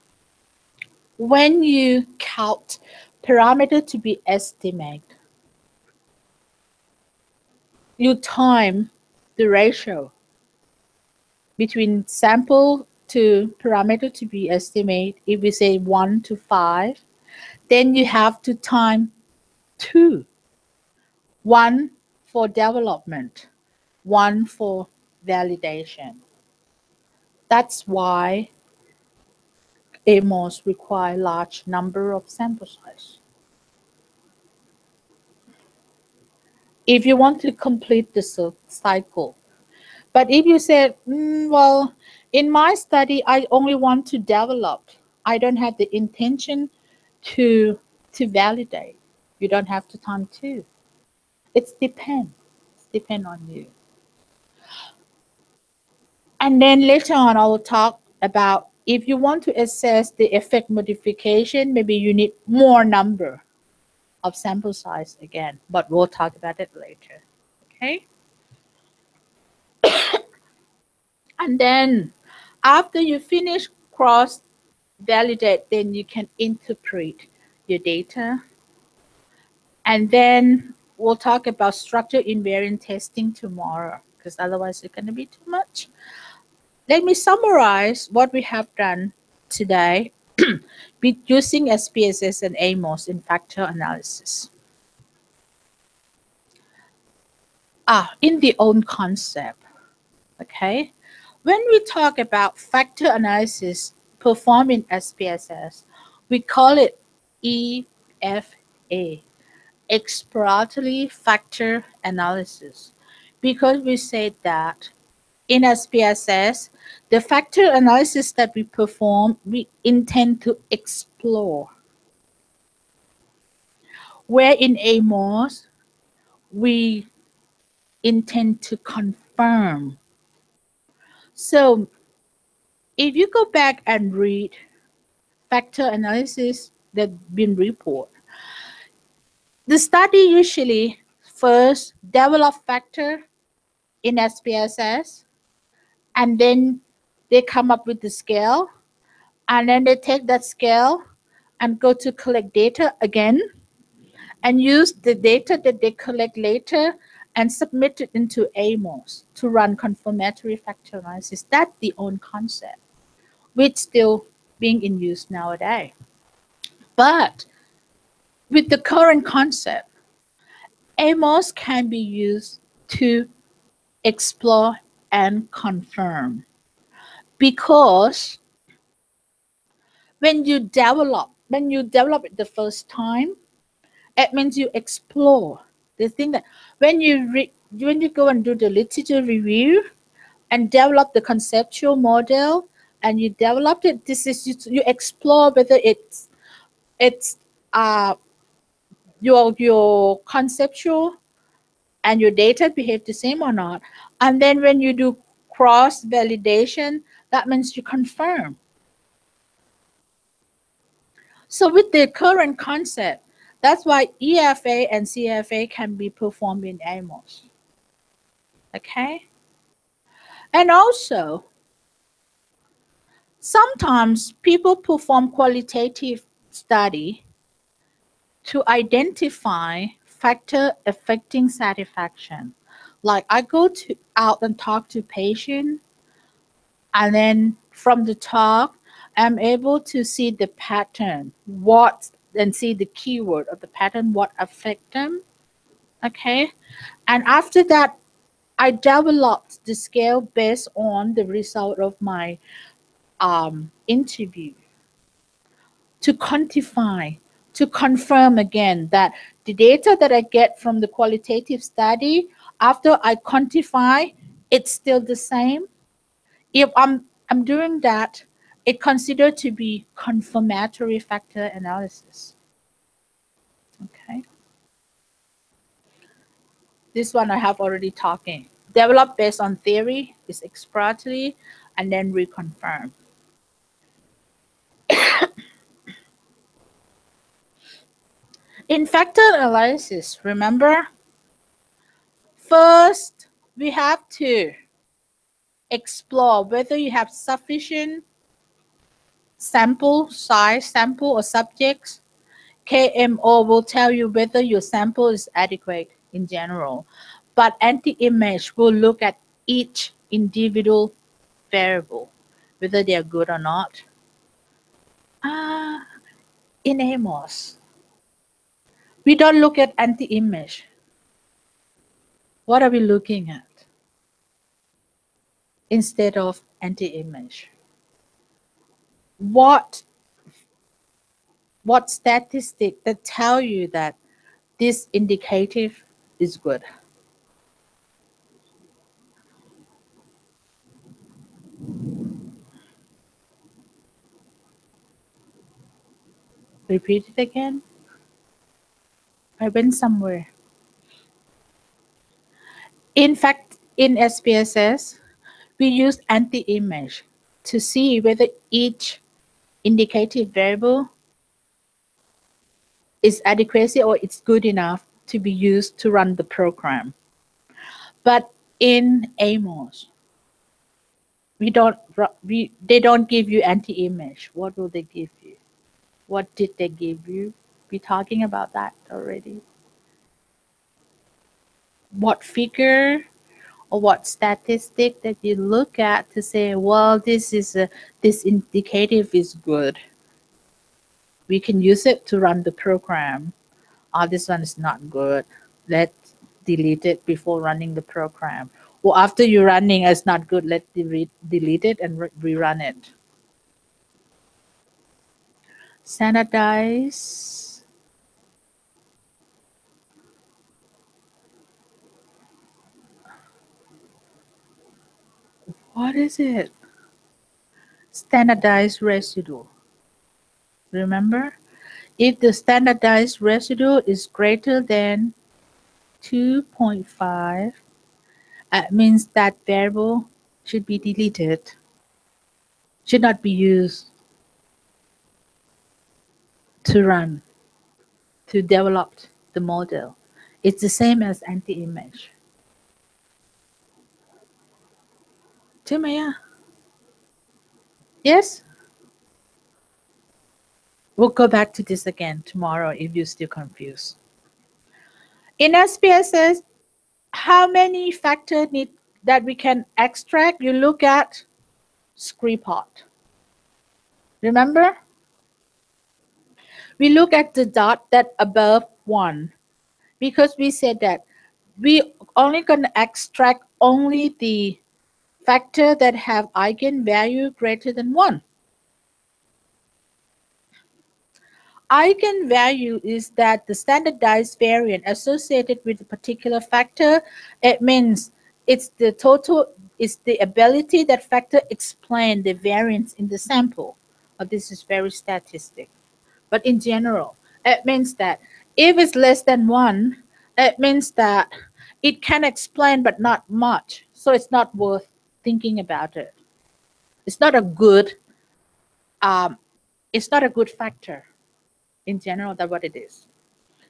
when you count parameter to be estimated, you time the ratio between sample to parameter to be estimated. If we say 1 to 5, then you have to time 2. 1 for development, 1 for validation. That's why AMOS require large number of sample size. If you want to complete the cycle. But if you said, well, in my study, I only want to develop. I don't have the intention to validate. You don't have to time two. It's depend. It's depend on you. And then later on, I will talk about if you want to assess the effect modification, maybe you need more number of sample size again, but we'll talk about it later. Okay. And then after you finish cross validate, then you can interpret your data. And then we'll talk about structure invariant testing tomorrow, because otherwise it's going to be too much. Let me summarize what we have done today with using SPSS and AMOS in factor analysis. In the own concept, okay? When we talk about factor analysis performed in SPSS, we call it EFA, exploratory factor analysis, because we said that in SPSS, the factor analysis that we perform, we intend to explore. Where in AMOS, we intend to confirm. So if you go back and read factor analysis that been reported, the study usually first develop factor in SPSS, and then they come up with the scale, and then they take that scale and go to collect data again and use the data that they collect later and submit it into AMOS to run confirmatory factor analysis. That's the own concept, which still being in use nowadays. But with the current concept, AMOS can be used to explore and confirm, because when you develop it the first time, it means you explore the thing that when you go and do the literature review, and develop the conceptual model, and you developed it. This is you explore whether it's uh your conceptual and your data behave the same or not. And then when you do cross validation, that means you confirm. So with the current concept, that's why EFA and CFA can be performed in AMOS. Okay? And also, sometimes people perform qualitative study to identify factor affecting satisfaction. Like I go to out and talk to patient, and then from the talk, I'm able to see the pattern, what and see the keyword of the pattern, what affect them. Okay, and after that, I developed the scale based on the result of my interview to quantify, to confirm again that the data that I get from the qualitative study, after I quantify, it's still the same. If I'm doing that, it considered to be confirmatory factor analysis. Okay, this one I have already talking. Develop based on theory is exploratory, and then reconfirm. In factor analysis, remember, first we have to explore whether you have sufficient sample size, sample or subjects. KMO will tell you whether your sample is adequate in general, but anti-image will look at each individual variable, whether they are good or not. Ah, in AMOS, we don't look at anti-image. What are we looking at instead of anti-image? What what statistic that tell you that this indicative is good? Repeat it again. I went somewhere. In fact, in SPSS, we use anti-image to see whether each indicative variable is adequacy or it's good enough to be used to run the program. But in AMOS, we don't they don't give you anti-image. What will they give you? What did they give you? We talking about that already. What figure or what statistic that you look at to say, well, this indicative is good. We can use it to run the program. Oh, this one is not good. Let's delete it before running the program. Or after you're running, it's not good. Let's delete it and rerun it. Standardize. What is it? Standardized residual. Remember? If the standardized residual is greater than 2.5, it means that variable should be deleted, should not be used to run, to develop the model. It's the same as anti-image. ใช่ไหม Yes? We'll go back to this again tomorrow if you're still confused. In SPSS, how many factors need that we can extract? You look at scree pot. Remember? We look at the dot that above 1 because we said that we only going to extract only the factor that have eigenvalue greater than 1. Eigenvalue is that the standardized variant associated with a particular factor. It means it's the total is the ability that factor explain the variance in the sample. This is very statistic. But in general, it means that if it's less than one, it means that it can explain but not much. So it's not worth thinking about it. It's not a good um, it's not a good factor in general. That's what it is.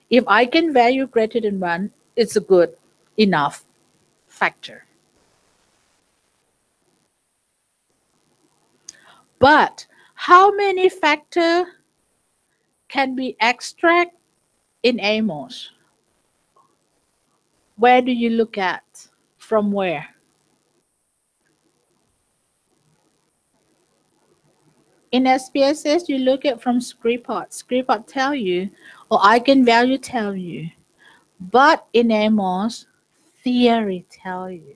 If eigenvalue greater than one, it's a good enough factor. But how many factor can be extract in AMOS? Where do you look at? From where? In SPSS, you look at from Scripot. Scripot tell you, or eigenvalue tell you. But in AMOS, theory tell you.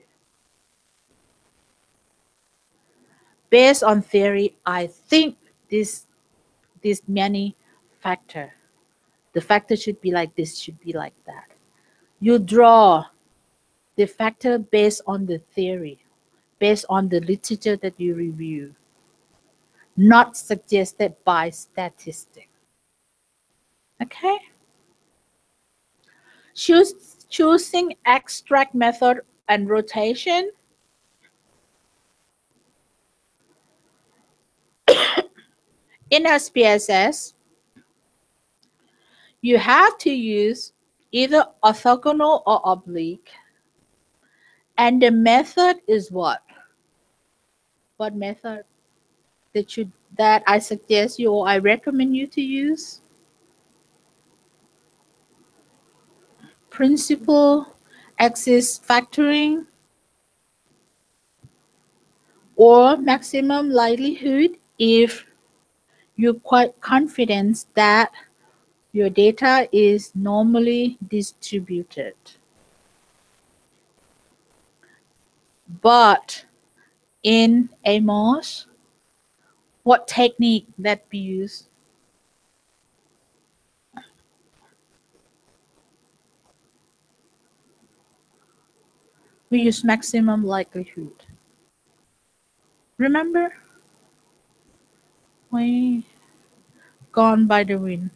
Based on theory, I think this many factor. The factor should be like this, should be like that. You draw the factor based on the theory, based on the literature that you review, not suggested by statistics. Okay? Choose, choosing extract method and rotation. In SPSS, you have to use either orthogonal or oblique. And the method is what? What method that I suggest you or I recommend you to use? Principal axis factoring or maximum likelihood if you're quite confident that your data is normally distributed. But in AMOS, what technique that we use? We use maximum likelihood. Remember? We gone by the wind.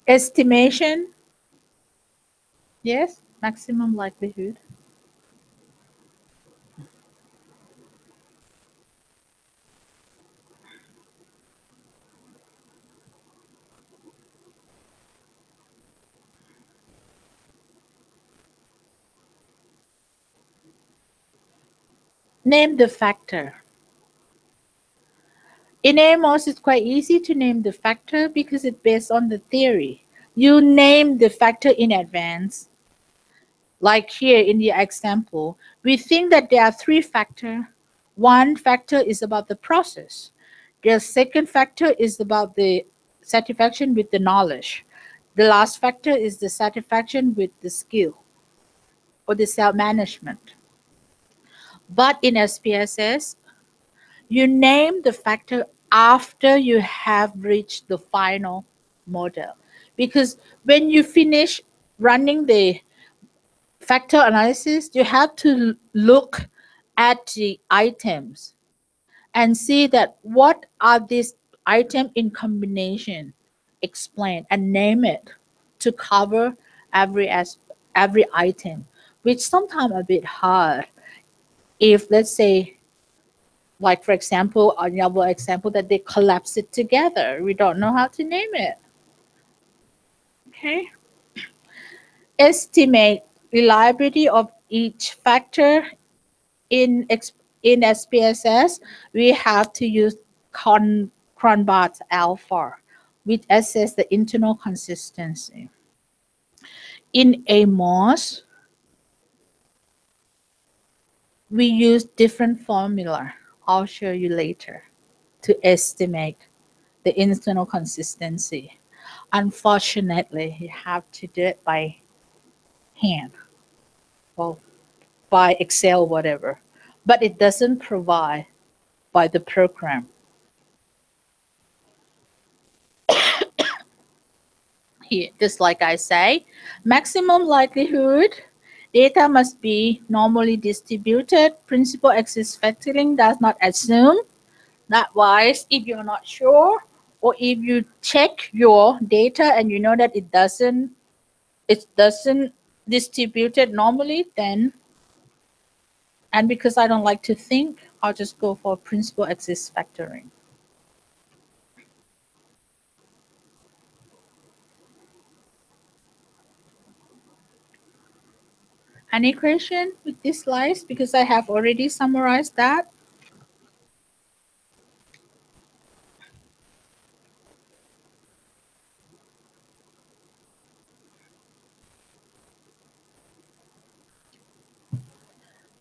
Estimation. Yes, maximum likelihood. Name the factor. In AMOS, it's quite easy to name the factor because it's based on the theory. You name the factor in advance. Like here in the example, we think that there are three factors. One factor is about the process. The second factor is about the satisfaction with the knowledge. The last factor is the satisfaction with the skill or the self-management. But in SPSS, you name the factor after you have reached the final model. Because when you finish running the factor analysis, you have to look at the items and see that what are these items in combination, explain and name it to cover every item, which sometimes a bit hard if let's say like for example another example that they collapse it together, we don't know how to name it. Okay. Estimate reliability of each factor in in SPSS. We have to use Cronbach's alpha, which assess the internal consistency. In AMOS, we use different formula. I'll show you later to estimate the internal consistency. Unfortunately, you have to do it by hand or by Excel, whatever. but it doesn't provide by the program. Here, just like I say, maximum likelihood data must be normally distributed. Principal axis factoring does not assume that wise if you're not sure, or if you check your data and you know that it doesn't distribute it normally, then, and because I don't like to think, I'll just go for principal axis factoring. Any question with this slides? Because I have already summarized that.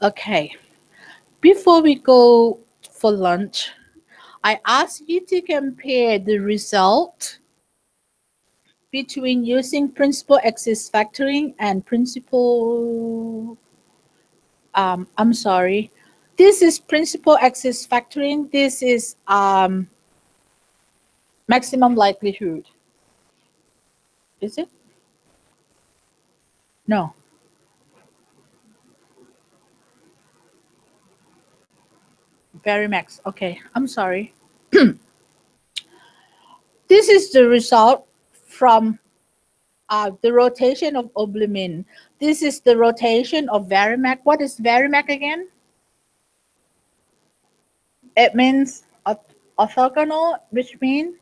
Okay, before we go for lunch, I ask you to compare the result between using principal axis factoring and principal, I'm sorry, this is principal axis factoring, this is maximum likelihood. Is it? No, very max. Okay, I'm sorry. This is the result from the rotation of oblimin. This is the rotation of Varimac. What is Varimac again? It means orthogonal, which means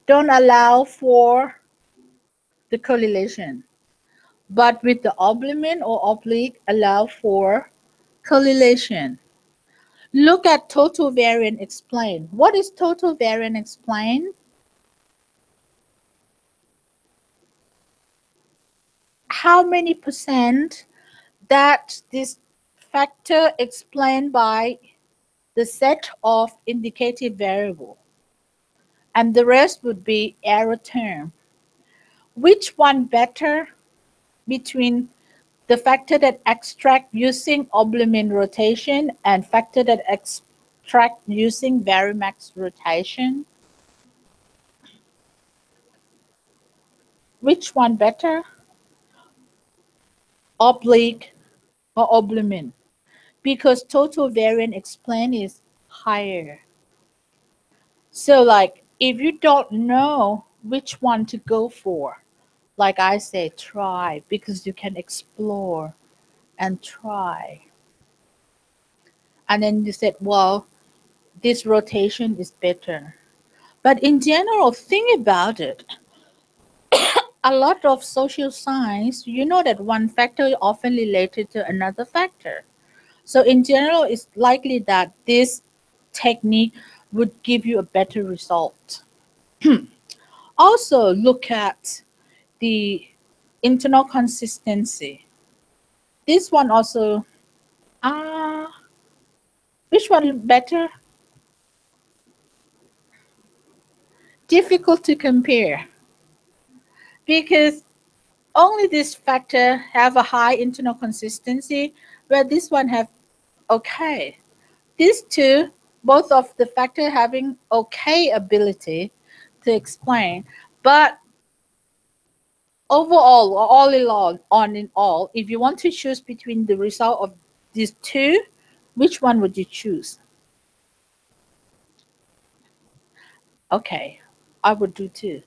don't allow for the correlation. But with the oblimin or oblique, allow for correlation. Look at total variance explain. What is total variance explain? How many percent that this factor explained by the set of indicative variable, and the rest would be error term. Which one better between the factor that extract using oblimin rotation and factor that extract using Varimax rotation? Which one better? Oblique or oblimin? Because total variance explain is higher. So like if you don't know which one to go for, like I say, try, because you can explore and try. And then you said, well, this rotation is better. But in general, think about it. A lot of social science, you know that one factor is often related to another factor. So in general, it's likely that this technique would give you a better result. Also, look at the internal consistency. This one also, uh, which one better? Difficult to compare because only this factor have a high internal consistency, where this one have okay. These two, both of the factor having okay ability to explain, but overall, or all in all, on in all, if you want to choose between the result of these two, which one would you choose? Okay, I would do two.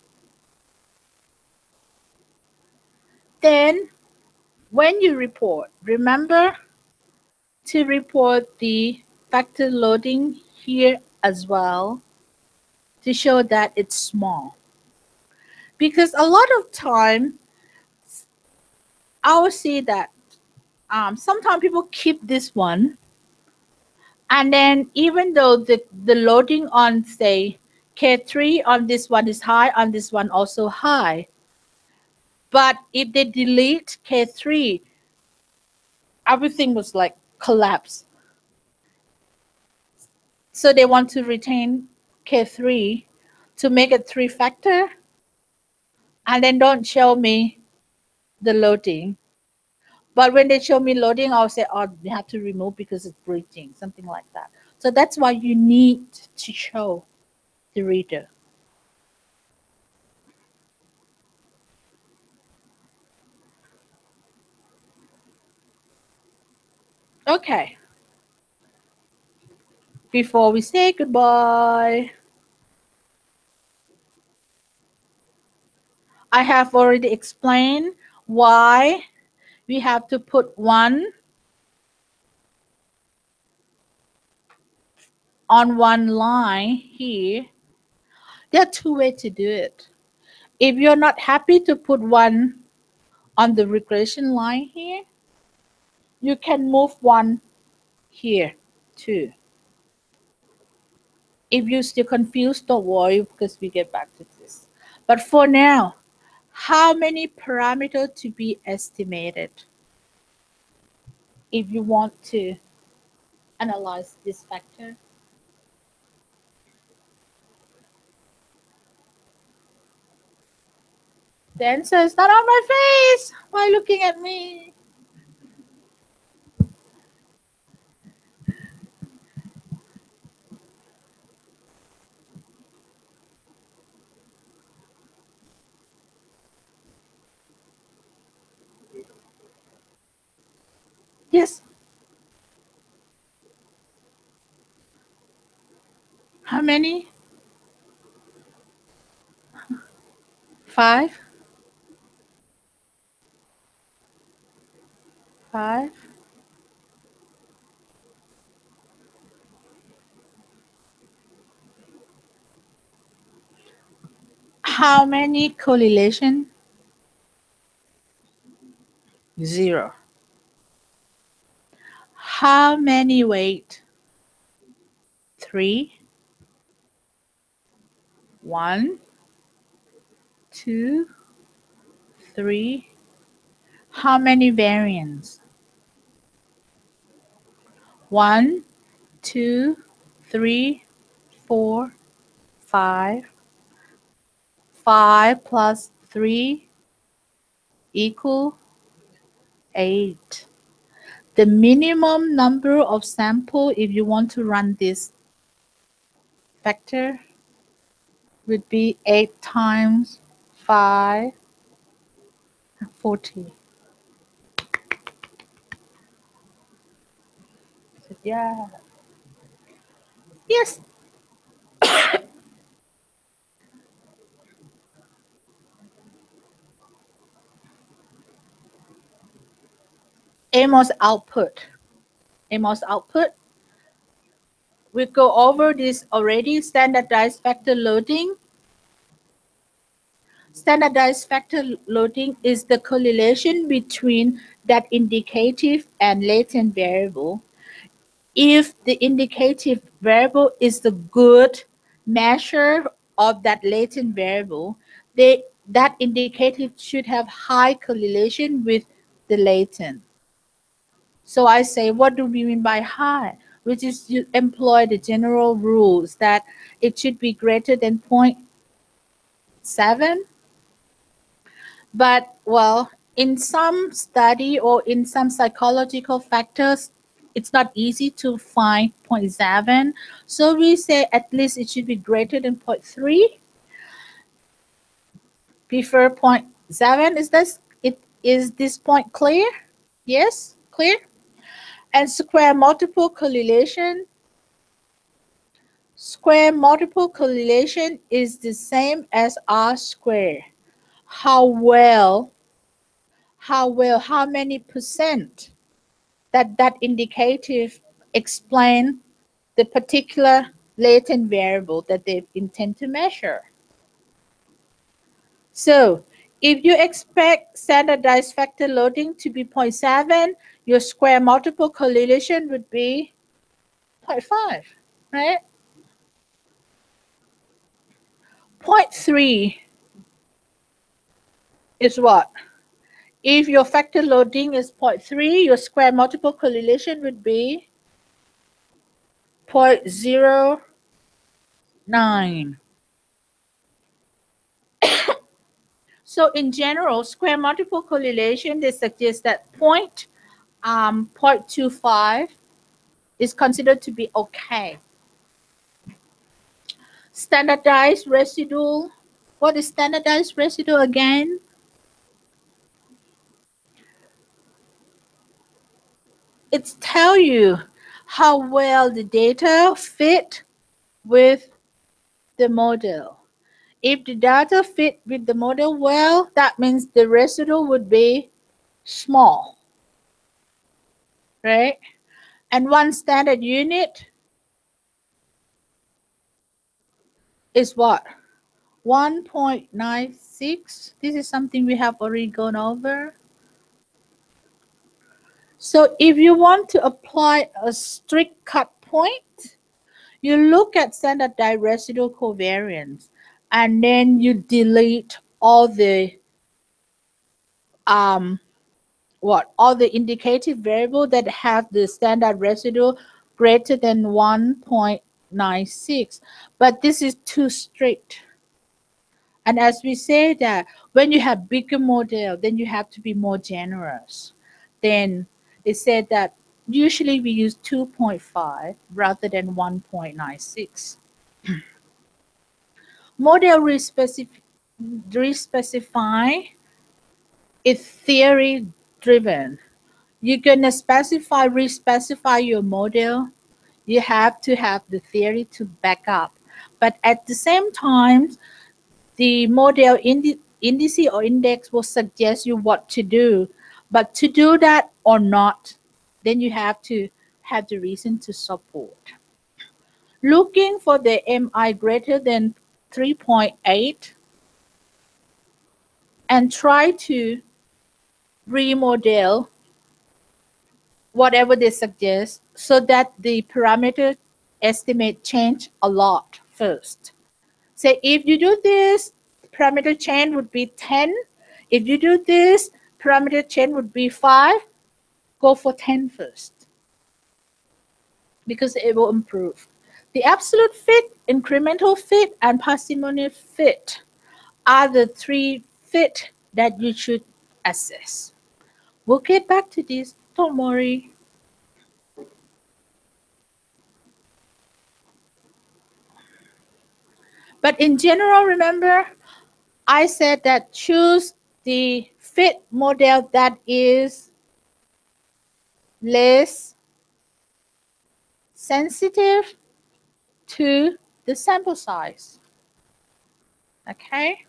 Then, when you report, remember to report the factor loading here as well to show that it's small. Because a lot of time, I will see that sometimes people keep this one, and then even though the loading on, say, K3 on this one is high, on this one also high, but if they delete K3, everything was like collapse. So they want to retain K3 to make it three factor, and then don't show me the loading. But when they show me loading, I'll say, oh, you have to remove because it's breaching, something like that. So that's why you need to show the reader. Okay, before we say goodbye, I have already explained why we have to put one on one line here. There are two ways to do it. If you're not happy to put one on the regression line here, you can move one here too. If you're still confused, don't worry because we get back to this. But for now, how many parameters to be estimated if you want to analyze this factor? The answer is not on my face. Why looking at me? Yes. How many? Five. Five. How many correlation? Zero. How many weight? Three. One, two, three. How many variants? One, two, three, four, five. Five plus three equal 8. The minimum number of sample if you want to run this factor would be 8 times 5, 40. Yeah. Yes. AMOS output. AMOS output. We go over this already. Standardized factor loading. Standardized factor loading is the correlation between that indicative and latent variable. If the indicative variable is the good measure of that latent variable, that indicative should have high correlation with the latent. So I say, what do we mean by high? Which is you employ the general rules that it should be greater than 0.7. But well, in some study or in some psychological factors, it's not easy to find 0.7. So we say at least it should be greater than 0.3. Prefer 0.7. Is this point clear? Yes, clear? And square multiple correlation. Square multiple correlation is the same as R square. How many percent that indicative explain the particular latent variable that they intend to measure. So if you expect standardized factor loading to be 0.7, your square multiple correlation would be 0.5, right? 0.3 is what? If your factor loading is 0.3, your square multiple correlation would be 0.09. So in general, square multiple correlation, they suggest that 0.25 is considered to be okay. Standardized residual. What is standardized residual again? It tells you how well the data fit with the model. If the data fit with the model well, that means the residual would be small, right? And one standard unit is what? 1.96. This is something we have already gone over. So if you want to apply a strict cut point, you look at standardized residual covariance and then you delete all the um all the indicative variable that have the standard residual greater than 1.96. But this is too strict. And as we say that when you have bigger model, then you have to be more generous. Then it said that usually we use 2.5 rather than 1.96. Model respecify is theory driven. You're gonna respecify your model. You have to have the theory to back up. But at the same time, the model indice or index will suggest you what to do. But to do that or not, then you have to have the reason to support. Looking for the MI greater than 3.8 and try to remodel whatever they suggest so that the parameter estimate change a lot first. Say if you do this, parameter change would be 10. If you do this, parameter change would be 5. Go for 10 first because it will improve. The absolute fit, incremental fit, and parsimonious fit are the three fit that you should assess. We'll get back to this, don't worry. But in general, remember, I said that choose the fit model that is less sensitive to the sample size. Okay?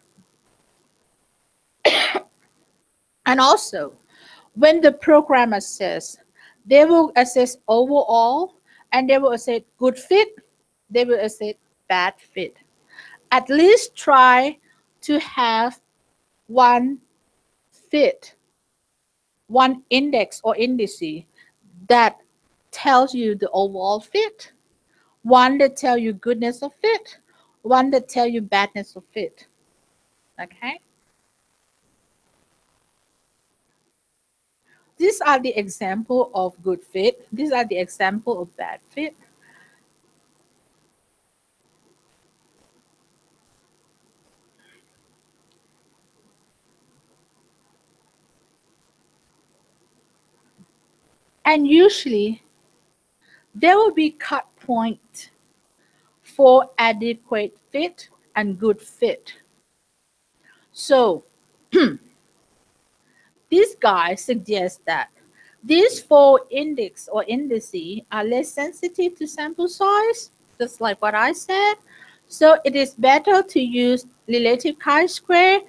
And also, when the program assess, they will assess overall and they will assess good fit, they will assess bad fit. At least try to have one fit, one index or indice that tells you the overall fit, one that tell you goodness of fit, one that tell you badness of fit. Okay? These are the example of good fit. These are the example of bad fit. And usually there will be cut point for adequate fit and good fit. So this guy suggests that these four index or indices are less sensitive to sample size, just like what I said. So it is better to use relative chi-square,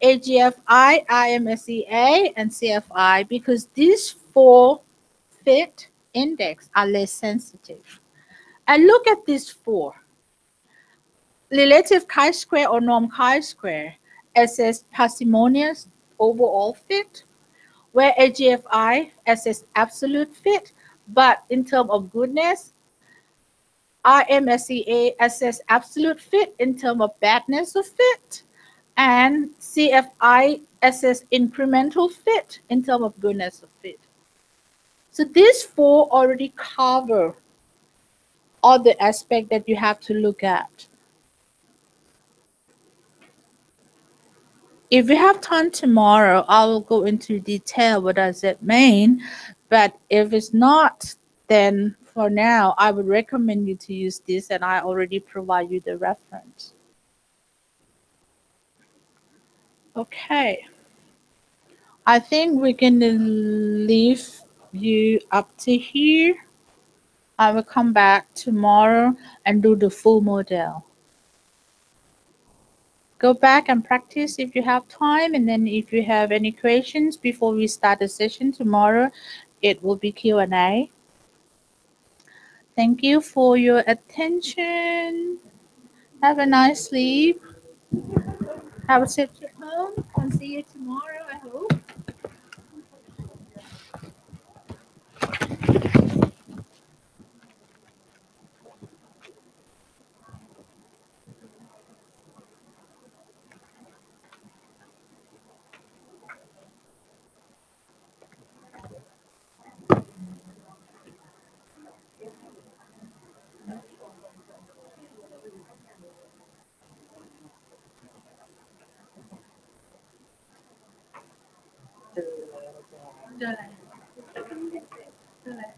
AGFI, IMSEA, and CFI because these four fit index are less sensitive. And look at these four. Relative chi-square or norm chi-square assess parsimonious overall fit, where AGFI assess absolute fit, but in terms of goodness, IMSEA assess absolute fit in terms of badness of fit, and CFI assess incremental fit in terms of goodness of fit. So these four already cover all the aspects that you have to look at. If we have time tomorrow, I will go into detail what does it mean. But if it's not, then for now, I would recommend you to use this, and I already provide you the reference. Okay. I think we're gonna leave you up to here. I will come back tomorrow and do the full model. Go back and practice if you have time, and then if you have any questions before we start the session tomorrow, it will be Q&A. Thank you for your attention. Have a nice sleep. Have a safe trip home, and see you tomorrow, I hope.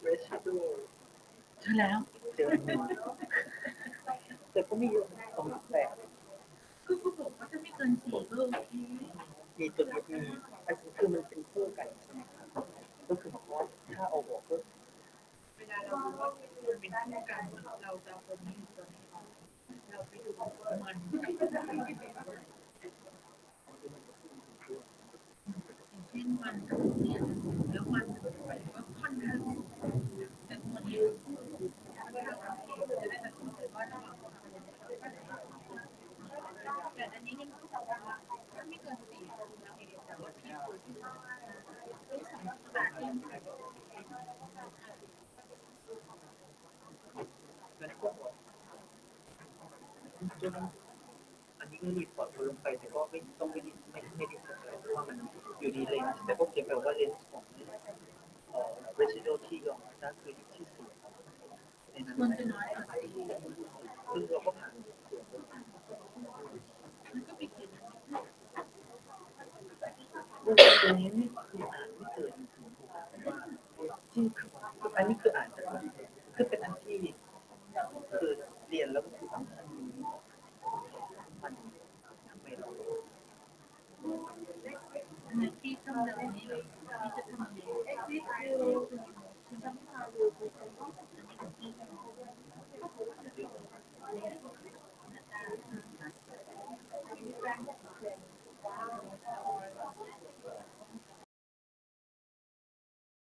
Residual เจอแล้ว เจอหนึ่งแต่ก็ไม่เยอะสองแปด ก็เขาบอกว่าถ้าไม่เกิน4ก็โอเคมีตัวนี้มีอันนี้คือมันเป็นคู่กันใช่ไหมครับก็คือบอกว่าถ้าเอาออกก็เวลาเราดูว่ามันเป็นคู่กันเราจะเอาตัวนี้ตัวนี้เราไปดูมันกับเช่นมันกับเนี่ยแล้วมันก็ค่อนข้างแต่ตัวนี้จะได้ตัดสินใจว่าระหว่างแต่อันนี้เนี่ยมันก็บอกว่าถ้าไม่เกิน4แต่ว่าที่ตัวที่ขนาดที่แล้วก็จนอันนี้ก็รีพอร์ตลงไปแต่ก็ไม่ต้องไม่ได้ทำอะไรเพราะว่ามันอยู่ในเลนส์แต่ก็เขียนแบบว่าเลนส์ของresidual ที่ออกมาได้คืออยู่ที่ศูนย์ในนั้นมันจะน้อยกว่าซึ่งเราก็ผ่านมันก็ไปเขียนตรงนี้นี่คืออ่านไม่เกินที่อันนี้คืออ่านจากคือเป็นอันที่คือเรียนแล้วก็คืออันนี้มันทำไมเราที่ต้อง